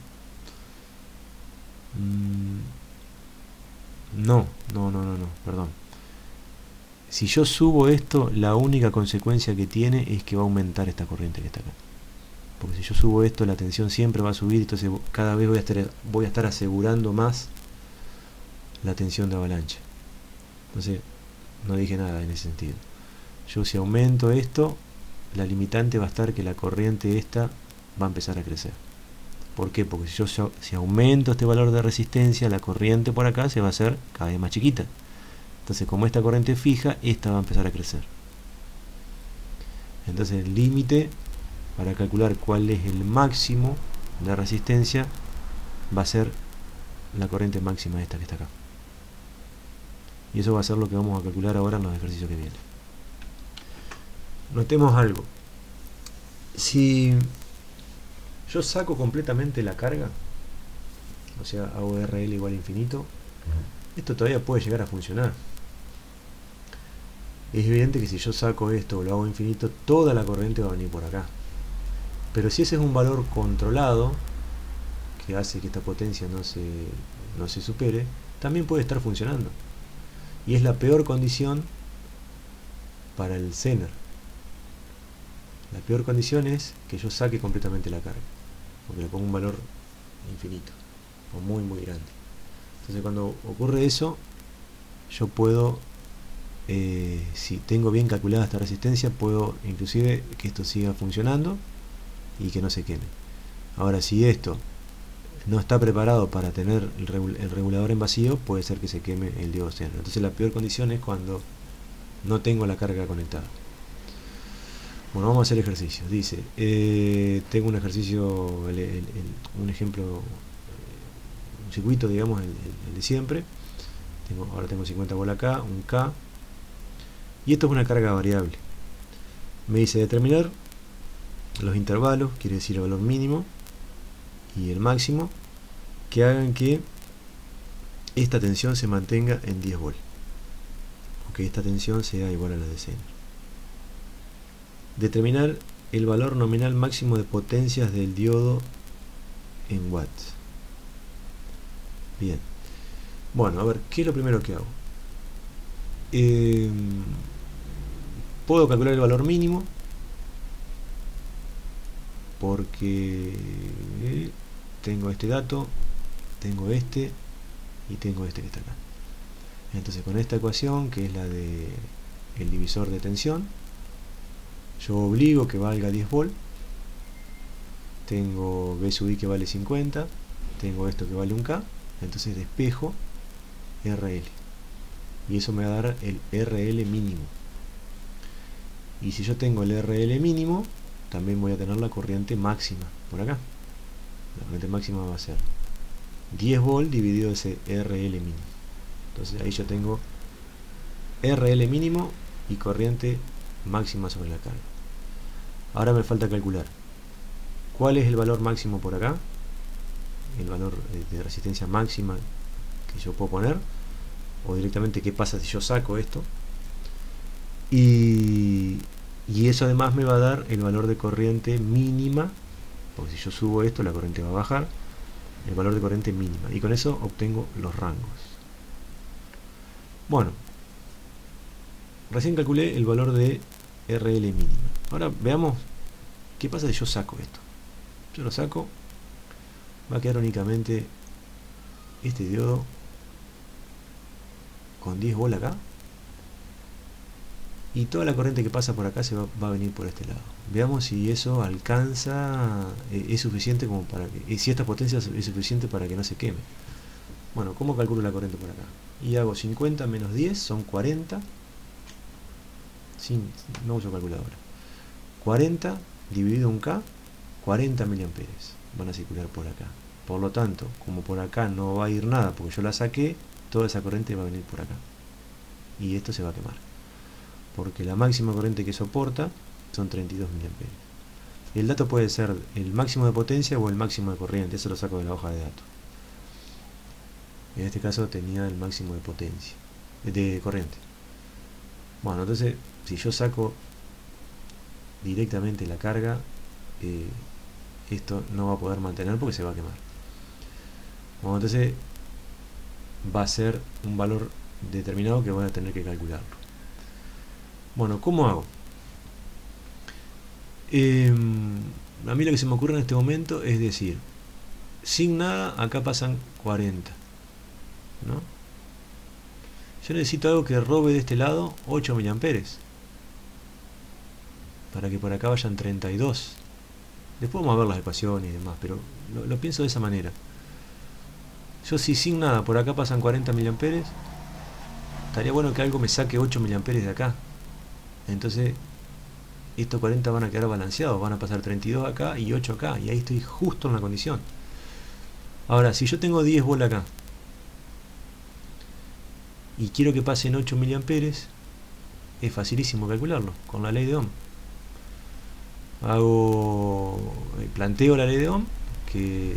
No, perdón. Si yo subo esto, la única consecuencia que tiene es que va a aumentar esta corriente que está acá. Porque si yo subo esto, la tensión siempre va a subir, entonces cada vez voy a estar asegurando más la tensión de avalancha. Entonces, no dije nada en ese sentido. Yo, si aumento esto, la limitante va a estar que la corriente esta va a empezar a crecer. ¿Por qué? Porque si aumento este valor de resistencia, la corriente por acá se va a hacer cada vez más chiquita. Entonces, como esta corriente es fija, esta va a empezar a crecer. Entonces, el límite para calcular cuál es el máximo de resistencia va a ser la corriente máxima esta que está acá. Y eso va a ser lo que vamos a calcular ahora en los ejercicios que vienen. Notemos algo. Si yo saco completamente la carga, o sea, hago RL igual a infinito, esto todavía puede llegar a funcionar. Es evidente que si yo saco esto o lo hago infinito, toda la corriente va a venir por acá. Pero si ese es un valor controlado, que hace que esta potencia no se supere, también puede estar funcionando. Y es la peor condición para el Zener. La peor condición es que yo saque completamente la carga, porque le pongo un valor infinito o muy grande. Entonces, cuando ocurre eso, yo puedo, si tengo bien calculada esta resistencia, puedo inclusive que esto siga funcionando y que no se queme. Ahora, si esto no está preparado para tener el regulador en vacío, puede ser que se queme el diodo Zener. Entonces, la peor condición es cuando no tengo la carga conectada. Bueno, vamos a hacer ejercicios. Dice, tengo un ejercicio, un ejemplo, un circuito, digamos, el de siempre. Ahora tengo 50 volt acá, un K, y esto es una carga variable. Me dice determinar los intervalos, quiere decir el valor mínimo, y el máximo que hagan que esta tensión se mantenga en 10 volt, o que esta tensión sea igual a la de Zener. Determinar el valor nominal máximo de potencias del diodo en watts. Bien. Bueno, a ver, ¿qué es lo primero que hago? Puedo calcular el valor mínimo, porque tengo este dato, tengo este y tengo este que está acá. Entonces con esta ecuación, que es la de el divisor de tensión, yo obligo que valga 10 volt, tengo B sub I que vale 50, tengo esto que vale 1K, entonces despejo RL, y eso me va a dar el RL mínimo. Y si yo tengo el RL mínimo, también voy a tener la corriente máxima por acá. La corriente máxima va a ser 10 volt dividido ese RL mínimo. Entonces ahí yo tengo RL mínimo y corriente máxima sobre la carga. Ahora me falta calcular cuál es el valor máximo por acá, el valor de resistencia máxima que yo puedo poner, o directamente qué pasa si yo saco esto, y eso además me va a dar el valor de corriente mínima, porque si yo subo esto la corriente va a bajar, el valor de corriente mínima, y con eso obtengo los rangos. Bueno, recién calculé el valor de RL mínima. Ahora veamos qué pasa si yo saco esto. Yo lo saco, va a quedar únicamente este diodo con 10 volt acá, y toda la corriente que pasa por acá va a venir por este lado. Veamos si eso alcanza, es suficiente como para que, si esta potencia es suficiente para que no se queme. Bueno, ¿cómo calculo la corriente por acá? Y hago 50 menos 10 son 40, no uso calculadora, 40 dividido un K, 40 miliamperes van a circular por acá. Por lo tanto, como por acá no va a ir nada porque yo la saqué, toda esa corriente va a venir por acá, y esto se va a quemar, porque la máxima corriente que soporta son 32 miliamperes. El dato puede ser el máximo de potencia o el máximo de corriente, eso lo saco de la hoja de datos. En este caso tenía el máximo de potencia, de corriente. Bueno, entonces si yo saco directamente la carga, esto no va a poder mantener porque se va a quemar. Bueno, entonces va a ser un valor determinado que voy a tener que calcularlo. Bueno, ¿cómo hago? A mí lo que se me ocurre en este momento es decir, sin nada, acá pasan 40, ¿no? Yo necesito algo que robe de este lado 8 miliamperes para que por acá vayan 32. Después vamos a ver las ecuaciones y demás, pero lo pienso de esa manera. Yo si sin nada por acá pasan 40 miliamperes, estaría bueno que algo me saque 8 miliamperes de acá. Entonces estos 40 van a quedar balanceados, van a pasar 32 acá y 8 acá, y ahí estoy justo en la condición. Ahora, si yo tengo 10 volt acá y quiero que pasen 8 miliamperes, es facilísimo calcularlo con la ley de Ohm. Planteo la ley de Ohm, que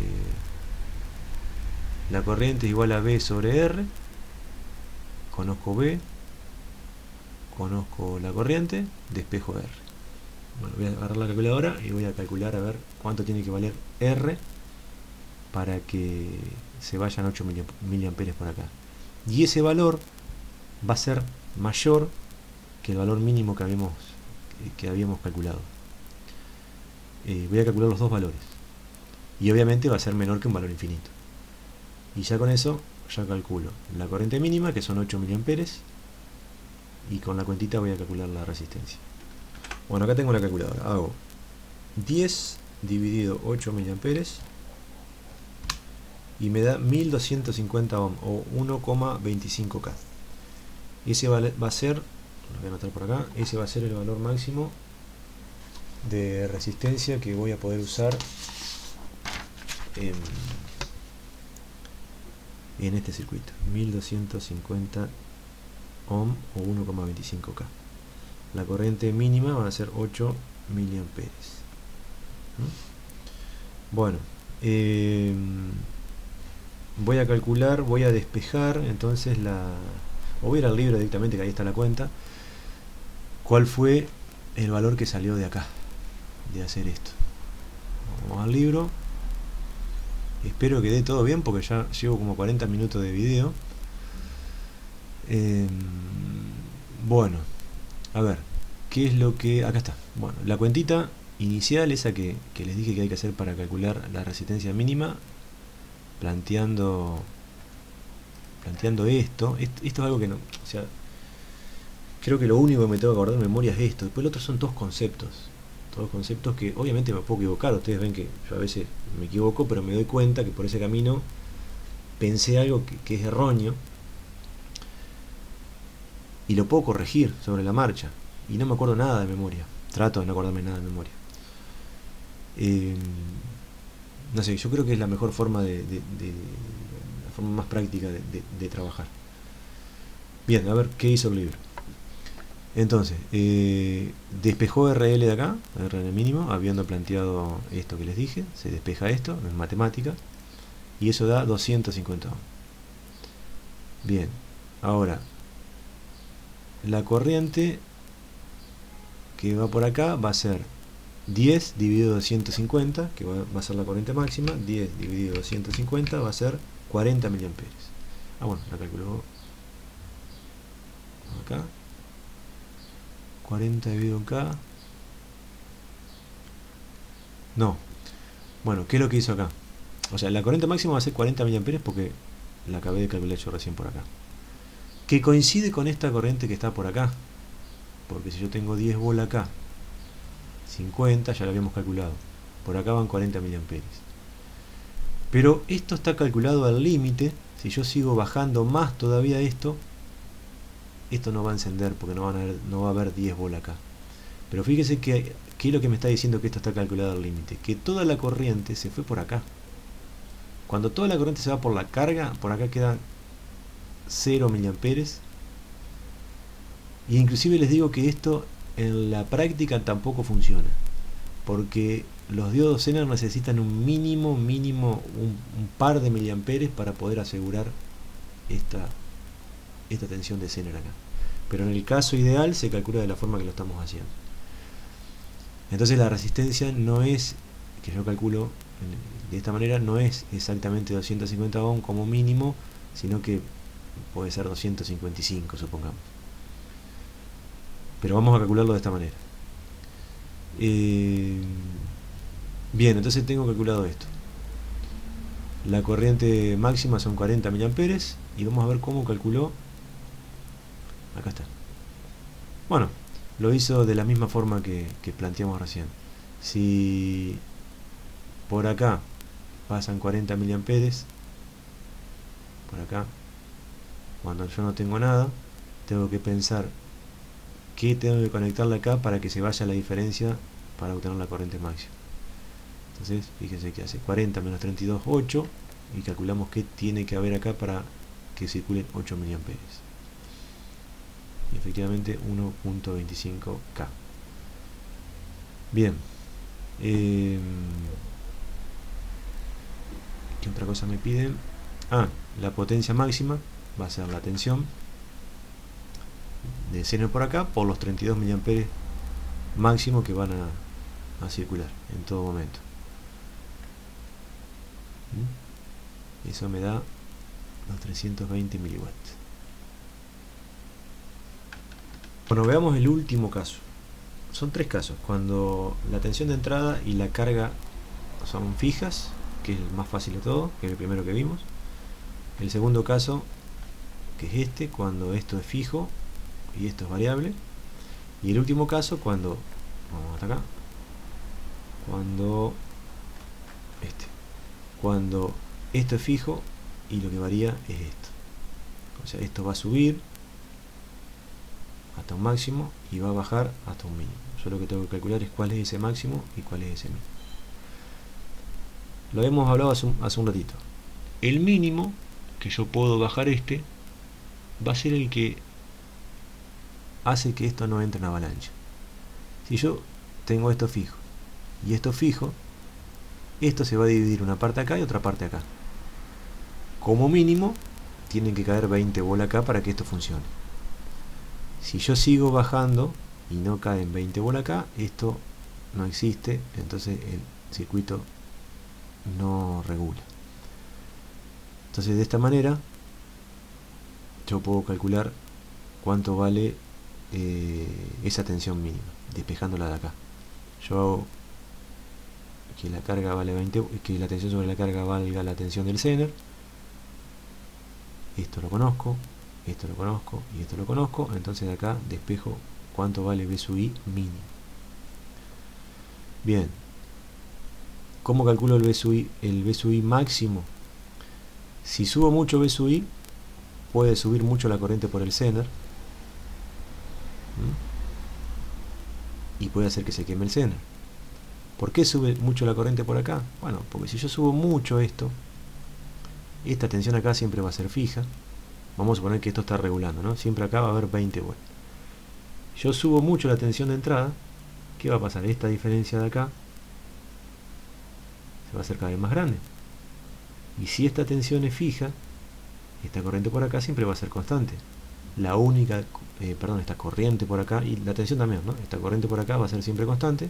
la corriente es igual a B sobre R, conozco B, conozco la corriente, despejo R. Bueno, voy a agarrar la calculadora y voy a calcular a ver cuánto tiene que valer R para que se vayan 8 miliamperes por acá. Y ese valor va a ser mayor que el valor mínimo que habíamos calculado. Voy a calcular los dos valores. Y obviamente va a ser menor que un valor infinito. Y ya con eso, ya calculo la corriente mínima, que son 8 miliamperes. Y con la cuentita voy a calcular la resistencia. Bueno, acá tengo la calculadora. Hago 10 dividido 8 miliamperes y me da 1250 ohm o 1,25K. Ese va a ser, lo voy a anotar por acá, ese va a ser el valor máximo de resistencia que voy a poder usar en este circuito. 1250 ohm o 1,25K. La corriente mínima va a ser 8 miliamperes. Bueno, Voy a calcular, voy a despejar entonces o voy a ir al libro directamente, que ahí está la cuenta, cuál fue el valor que salió de acá, de hacer esto. Vamos al libro. Espero que dé todo bien porque ya llevo como 40 minutos de video. Bueno, a ver, ¿qué es lo que...? Acá está. Bueno, la cuentita inicial, esa que les dije que hay que hacer para calcular la resistencia mínima, planteando esto es algo que no... O sea, creo que lo único que me tengo que acordar de memoria es esto. Después los otros son todos conceptos que obviamente me puedo equivocar. Ustedes ven que yo a veces me equivoco, pero me doy cuenta que por ese camino pensé algo que es erróneo y lo puedo corregir sobre la marcha, y no me acuerdo nada de memoria. Trato de no acordarme nada de memoria. No sé, yo creo que es la mejor forma la forma más práctica de trabajar. Bien, a ver qué hizo el libro. Entonces, despejó RL de acá, RL mínimo, habiendo planteado esto que les dije. Se despeja esto, no es matemática, y eso da 250 ohms. Bien, ahora la corriente que va por acá va a ser 10 dividido 250, que va a ser la corriente máxima. 10 dividido 250 va a ser 40 miliamperes. Bueno, la calculo acá. 40 dividido acá. No. Bueno, ¿qué es lo que hizo acá? O sea, la corriente máxima va a ser 40 miliamperes porque la acabé de calcular yo recién por acá. Que coincide con esta corriente que está por acá. Porque si yo tengo 10 volt acá, 50, ya lo habíamos calculado. Por acá van 40 miliamperes. Pero esto está calculado al límite. Si yo sigo bajando más todavía esto no va a encender porque no va a haber 10 volt acá. Pero fíjese que ¿qué es lo que me está diciendo que esto está calculado al límite? Que toda la corriente se fue por acá. Cuando toda la corriente se va por la carga, por acá quedan 0 miliamperes. Y inclusive les digo que esto en la práctica tampoco funciona, porque los diodos Zener necesitan un mínimo, un par de miliamperes para poder asegurar esta tensión de Zener acá. Pero en el caso ideal se calcula de la forma que lo estamos haciendo. Entonces la resistencia no es, que yo calculo de esta manera, no es exactamente 250 ohm como mínimo, sino que puede ser 255, supongamos. Pero vamos a calcularlo de esta manera. Bien, entonces tengo calculado esto. La corriente máxima son 40 miliamperes y vamos a ver cómo calculó. Acá está. Bueno, lo hizo de la misma forma que planteamos recién. Si por acá pasan 40 miliamperes, por acá, cuando yo no tengo nada, tengo que pensar que tengo que conectarle acá para que se vaya la diferencia para obtener la corriente máxima. Entonces, fíjense que hace 40 menos 32, 8, y calculamos que tiene que haber acá para que circulen 8 miliamperes. Y efectivamente 1.25K. Bien. ¿Qué otra cosa me piden? La potencia máxima va a ser la tensión de Zener por acá por los 32 miliamperes máximo que van a circular en todo momento. Eso me da los 320 miliwatts. Bueno, veamos el último caso. Son tres casos: cuando la tensión de entrada y la carga son fijas, que es el más fácil de todo, que es el primero que vimos. El segundo caso, que es este, cuando esto es fijo y esto es variable. Y el último caso, cuando, vamos hasta acá, cuando esto es fijo y lo que varía es esto. O sea, esto va a subir hasta un máximo y va a bajar hasta un mínimo. Yo lo que tengo que calcular es cuál es ese máximo y cuál es ese mínimo. Lo hemos hablado hace un ratito. El mínimo que yo puedo bajar va a ser el que hace que esto no entre en avalancha. Si yo tengo esto fijo y esto fijo, esto se va a dividir una parte acá y otra parte acá. Como mínimo tienen que caer 20 bolas acá para que esto funcione. Si yo sigo bajando y no caen 20 bolas acá, esto no existe, entonces el circuito no regula. Entonces de esta manera yo puedo calcular cuánto vale esa tensión mínima, despejándola de acá. Yo hago que la carga vale 20, que la tensión sobre la carga valga la tensión del Zener. Esto lo conozco, esto lo conozco y esto lo conozco. Entonces de acá despejo cuánto vale B sub I mínimo. Bien, ¿cómo calculo el B sub I máximo? Si subo mucho B sub I, puede subir mucho la corriente por el Zener y puede hacer que se queme el Zener. ¿Por qué sube mucho la corriente por acá? Bueno, porque si yo subo mucho esto, esta tensión acá siempre va a ser fija. Vamos a suponer que esto está regulando, ¿no? Siempre acá va a haber 20 volts. Yo subo mucho la tensión de entrada, ¿qué va a pasar? Esta diferencia de acá se va a hacer cada vez más grande. Y si esta tensión es fija, esta corriente por acá siempre va a ser constante. La única, esta corriente por acá, y la tensión también, ¿no? Esta corriente por acá va a ser siempre constante.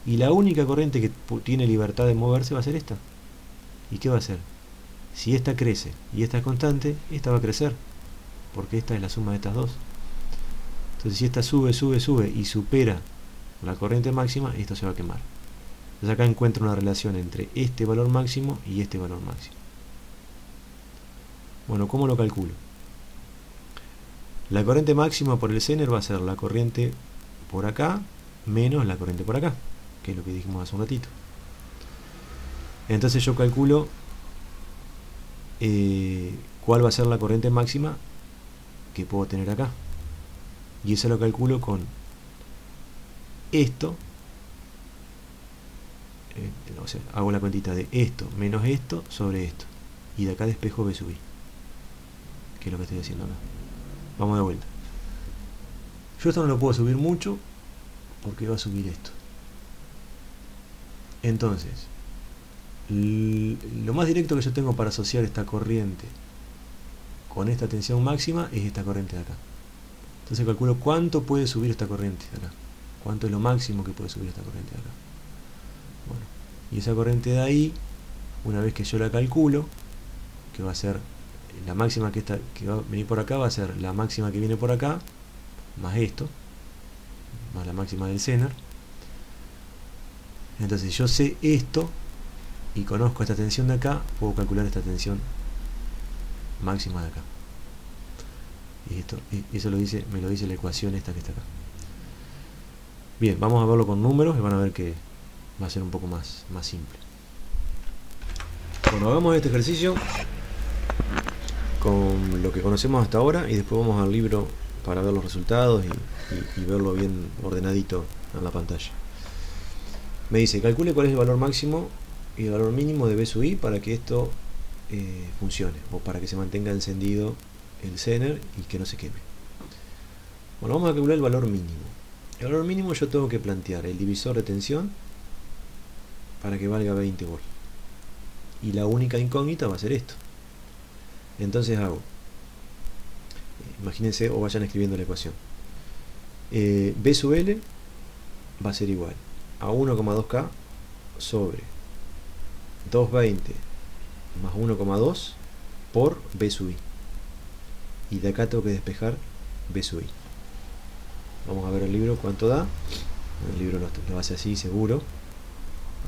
Y la única corriente que tiene libertad de moverse va a ser esta. ¿Y qué va a hacer? Si esta crece y esta es constante, esta va a crecer, porque esta es la suma de estas dos. Entonces si esta sube, sube, sube y supera la corriente máxima, esto se va a quemar. Entonces acá encuentro una relación entre este valor máximo y este valor máximo. Bueno, ¿cómo lo calculo? La corriente máxima por el Zener va a ser la corriente por acá menos la corriente por acá, que es lo que dijimos hace un ratito. Entonces yo calculo cuál va a ser la corriente máxima que puedo tener acá. Y eso lo calculo con esto. O sea, hago la cuentita de esto menos esto sobre esto. Y de acá despejo B sub I, que es lo que estoy haciendo acá. Vamos de vuelta. Yo esto no lo puedo subir mucho porque va a subir esto. Entonces, lo más directo que yo tengo para asociar esta corriente con esta tensión máxima es esta corriente de acá. Entonces calculo cuánto puede subir esta corriente de acá. Cuánto es lo máximo que puede subir esta corriente de acá. Bueno, y esa corriente de ahí, una vez que yo la calculo, que va a ser la máxima que va a venir por acá, va a ser la máxima que viene por acá, más esto, más la máxima del Zener. Entonces yo sé esto y conozco esta tensión de acá, puedo calcular esta tensión máxima de acá. Y eso me lo dice la ecuación esta que está acá. Bien, vamos a verlo con números y van a ver que va a ser un poco más simple. Bueno, hagamos este ejercicio con lo que conocemos hasta ahora y después vamos al libro para ver los resultados y verlo bien ordenadito en la pantalla. Me dice, calcule cuál es el valor máximo y el valor mínimo de B sub I para que esto funcione, o para que se mantenga encendido el Zener y que no se queme. Bueno, vamos a calcular el valor mínimo. El valor mínimo yo tengo que plantear el divisor de tensión para que valga 20 volts. Y la única incógnita va a ser esto. Entonces hago, imagínense o vayan escribiendo la ecuación. B sub L va a ser igual a 1,2K sobre 220 más 1,2 por B sub I. Y de acá tengo que despejar B sub I. Vamos a ver el libro cuánto da. El libro lo hace así seguro.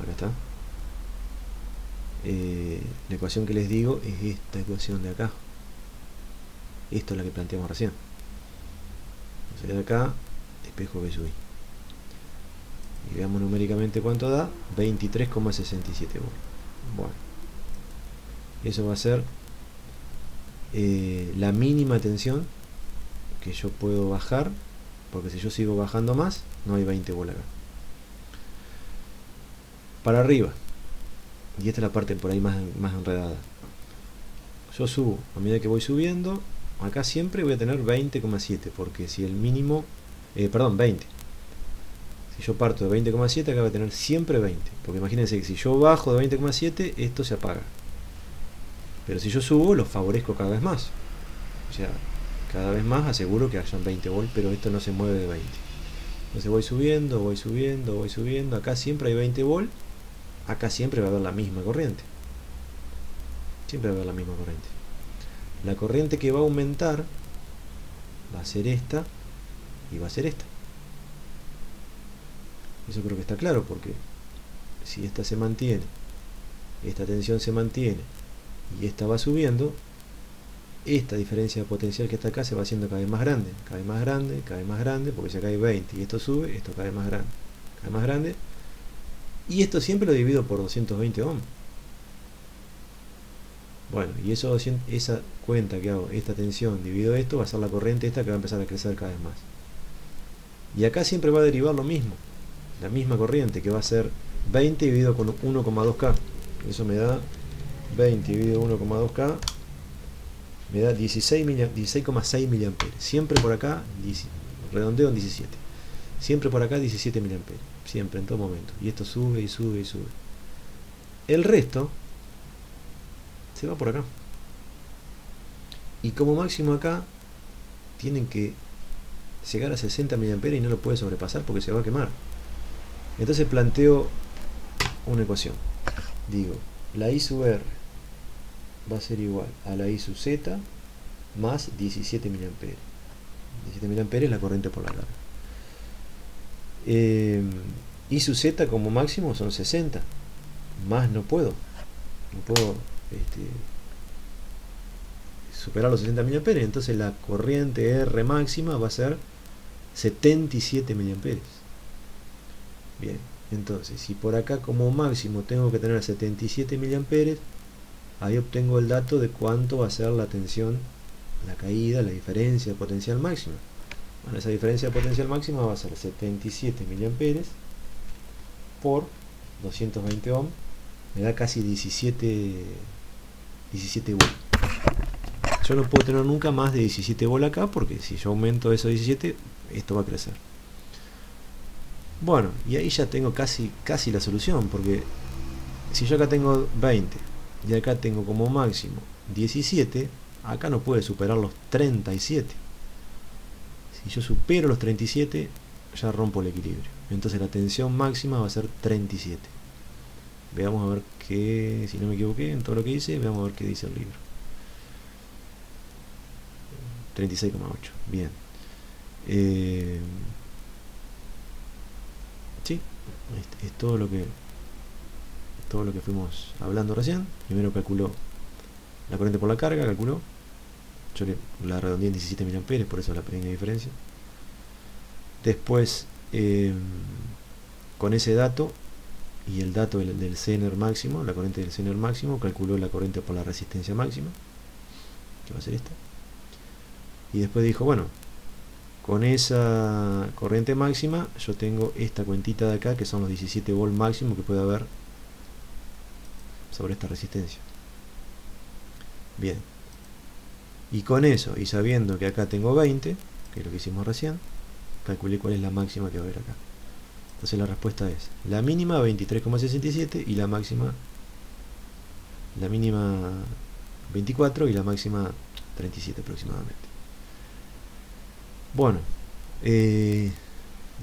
Acá está. La ecuación que les digo es esta ecuación de acá. Esto es la que planteamos recién. Entonces de acá despejo B sub I. Y veamos numéricamente cuánto da. 23,67 volts. Bueno, eso va a ser la mínima tensión que yo puedo bajar, porque si yo sigo bajando más no hay 20 volts acá. Para arriba, y esta es la parte por ahí más enredada, yo subo, a medida que voy subiendo acá siempre voy a tener 20,7, porque si el mínimo 20, Si yo parto de 20,7, acá va a tener siempre 20. Porque imagínense que si yo bajo de 20,7, esto se apaga. Pero si yo subo, lo favorezco cada vez más. O sea, cada vez más aseguro que hayan 20 volts, pero esto no se mueve de 20. Entonces voy subiendo, voy subiendo, voy subiendo. Acá siempre hay 20 volts. Acá siempre va a haber la misma corriente. Siempre va a haber la misma corriente. La corriente que va a aumentar va a ser esta y va a ser esta. Eso creo que está claro, porque si esta se mantiene, esta tensión se mantiene y esta va subiendo, esta diferencia potencial que está acá se va haciendo cada vez más grande, cada vez más grande, cada vez más grande, porque si acá hay 20 y esto sube, esto cada vez más grande, cada vez más grande, y esto siempre lo divido por 220 ohms. Bueno, y eso, esa cuenta que hago, esta tensión dividido esto, va a ser la corriente esta que va a empezar a crecer cada vez más. Y acá siempre va a derivar lo mismo, la misma corriente, que va a ser 20 dividido con 1,2K. Eso me da 20 dividido 1,2K, me da 16,6 miliamperes. Siempre por acá, redondeo en 17. Siempre por acá 17 miliamperes. Siempre, en todo momento. Y esto sube y sube y sube. El resto se va por acá. Y como máximo acá tienen que llegar a 60 miliamperes y no lo puede sobrepasar porque se va a quemar. Entonces planteo una ecuación. Digo, la I sub R va a ser igual a la I sub Z más 17 miliamperes. 17 miliamperes es la corriente por la carga. I sub Z como máximo son 60. Más no puedo. No puedo superar los 60 miliamperes. Entonces la corriente R máxima va a ser 77 miliamperes. Bien, entonces si por acá como máximo tengo que tener 77 miliamperes, ahí obtengo el dato de cuánto va a ser la tensión, la caída, la diferencia de potencial máxima. Bueno, esa diferencia de potencial máxima va a ser 77 miliamperes por 220 ohms, me da casi 17 volts. Yo no puedo tener nunca más de 17 volts acá, porque si yo aumento esos 17, esto va a crecer. Bueno, y ahí ya tengo casi la solución, porque si yo acá tengo 20 y acá tengo como máximo 17, acá no puede superar los 37. Si yo supero los 37, ya rompo el equilibrio. Entonces la tensión máxima va a ser 37. Veamos a ver qué, si no me equivoqué en todo lo que dice, veamos a ver qué dice el libro. 36,8. Bien. Sí, es todo lo que fuimos hablando recién. Primero calculó la corriente por la carga, calculó. Yo la redondeé en 17 miliamperes, por eso la pequeña diferencia. Después, con ese dato y el dato del Zener máximo, la corriente del Zener máximo, calculó la corriente por la resistencia máxima, que va a ser esta. Y después dijo, bueno, con esa corriente máxima yo tengo esta cuentita de acá, que son los 17 volts máximo que puede haber sobre esta resistencia. Bien, y con eso, y sabiendo que acá tengo 20, que es lo que hicimos recién, calculé cuál es la máxima que va a haber acá. Entonces la respuesta es la mínima 23,67 y la máxima, la mínima 24 y la máxima 37 aproximadamente. Bueno, y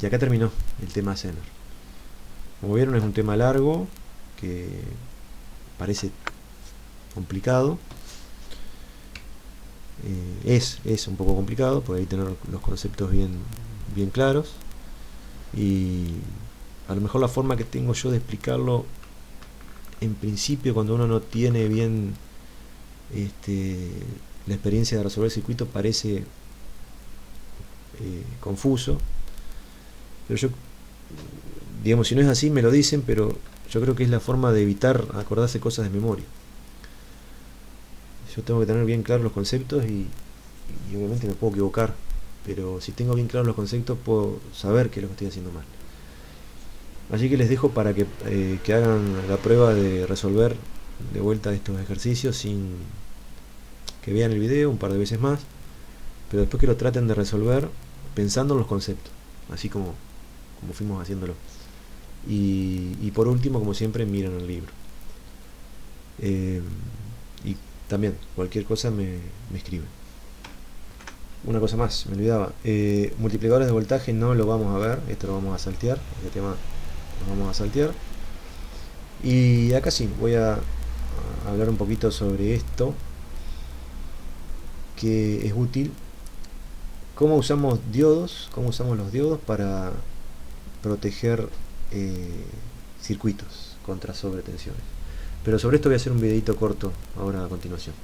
acá terminó el tema Zener. Como vieron, es un tema largo que parece complicado. Es un poco complicado, porque hay que tener los conceptos bien claros, y a lo mejor la forma que tengo yo de explicarlo en principio, cuando uno no tiene bien la experiencia de resolver el circuito, parece confuso, pero yo, digamos, si no es así me lo dicen, pero yo creo que es la forma de evitar acordarse cosas de memoria. Yo tengo que tener bien claros los conceptos y obviamente me puedo equivocar, pero si tengo bien claros los conceptos puedo saber qué es lo que estoy haciendo mal. Así que les dejo para que hagan la prueba de resolver de vuelta estos ejercicios, sin que vean el video un par de veces más, pero después que lo traten de resolver pensando en los conceptos, así como como fuimos haciéndolo. Y por último, como siempre, miren el libro. Y también, cualquier cosa me escriben. Una cosa más, me olvidaba. Multiplicadores de voltaje no lo vamos a ver, esto lo vamos a saltear, este tema lo vamos a saltear. Y acá sí, voy a hablar un poquito sobre esto, que es útil. Cómo usamos diodos, cómo usamos los diodos para proteger circuitos contra sobretensiones. Pero sobre esto voy a hacer un videito corto ahora a continuación.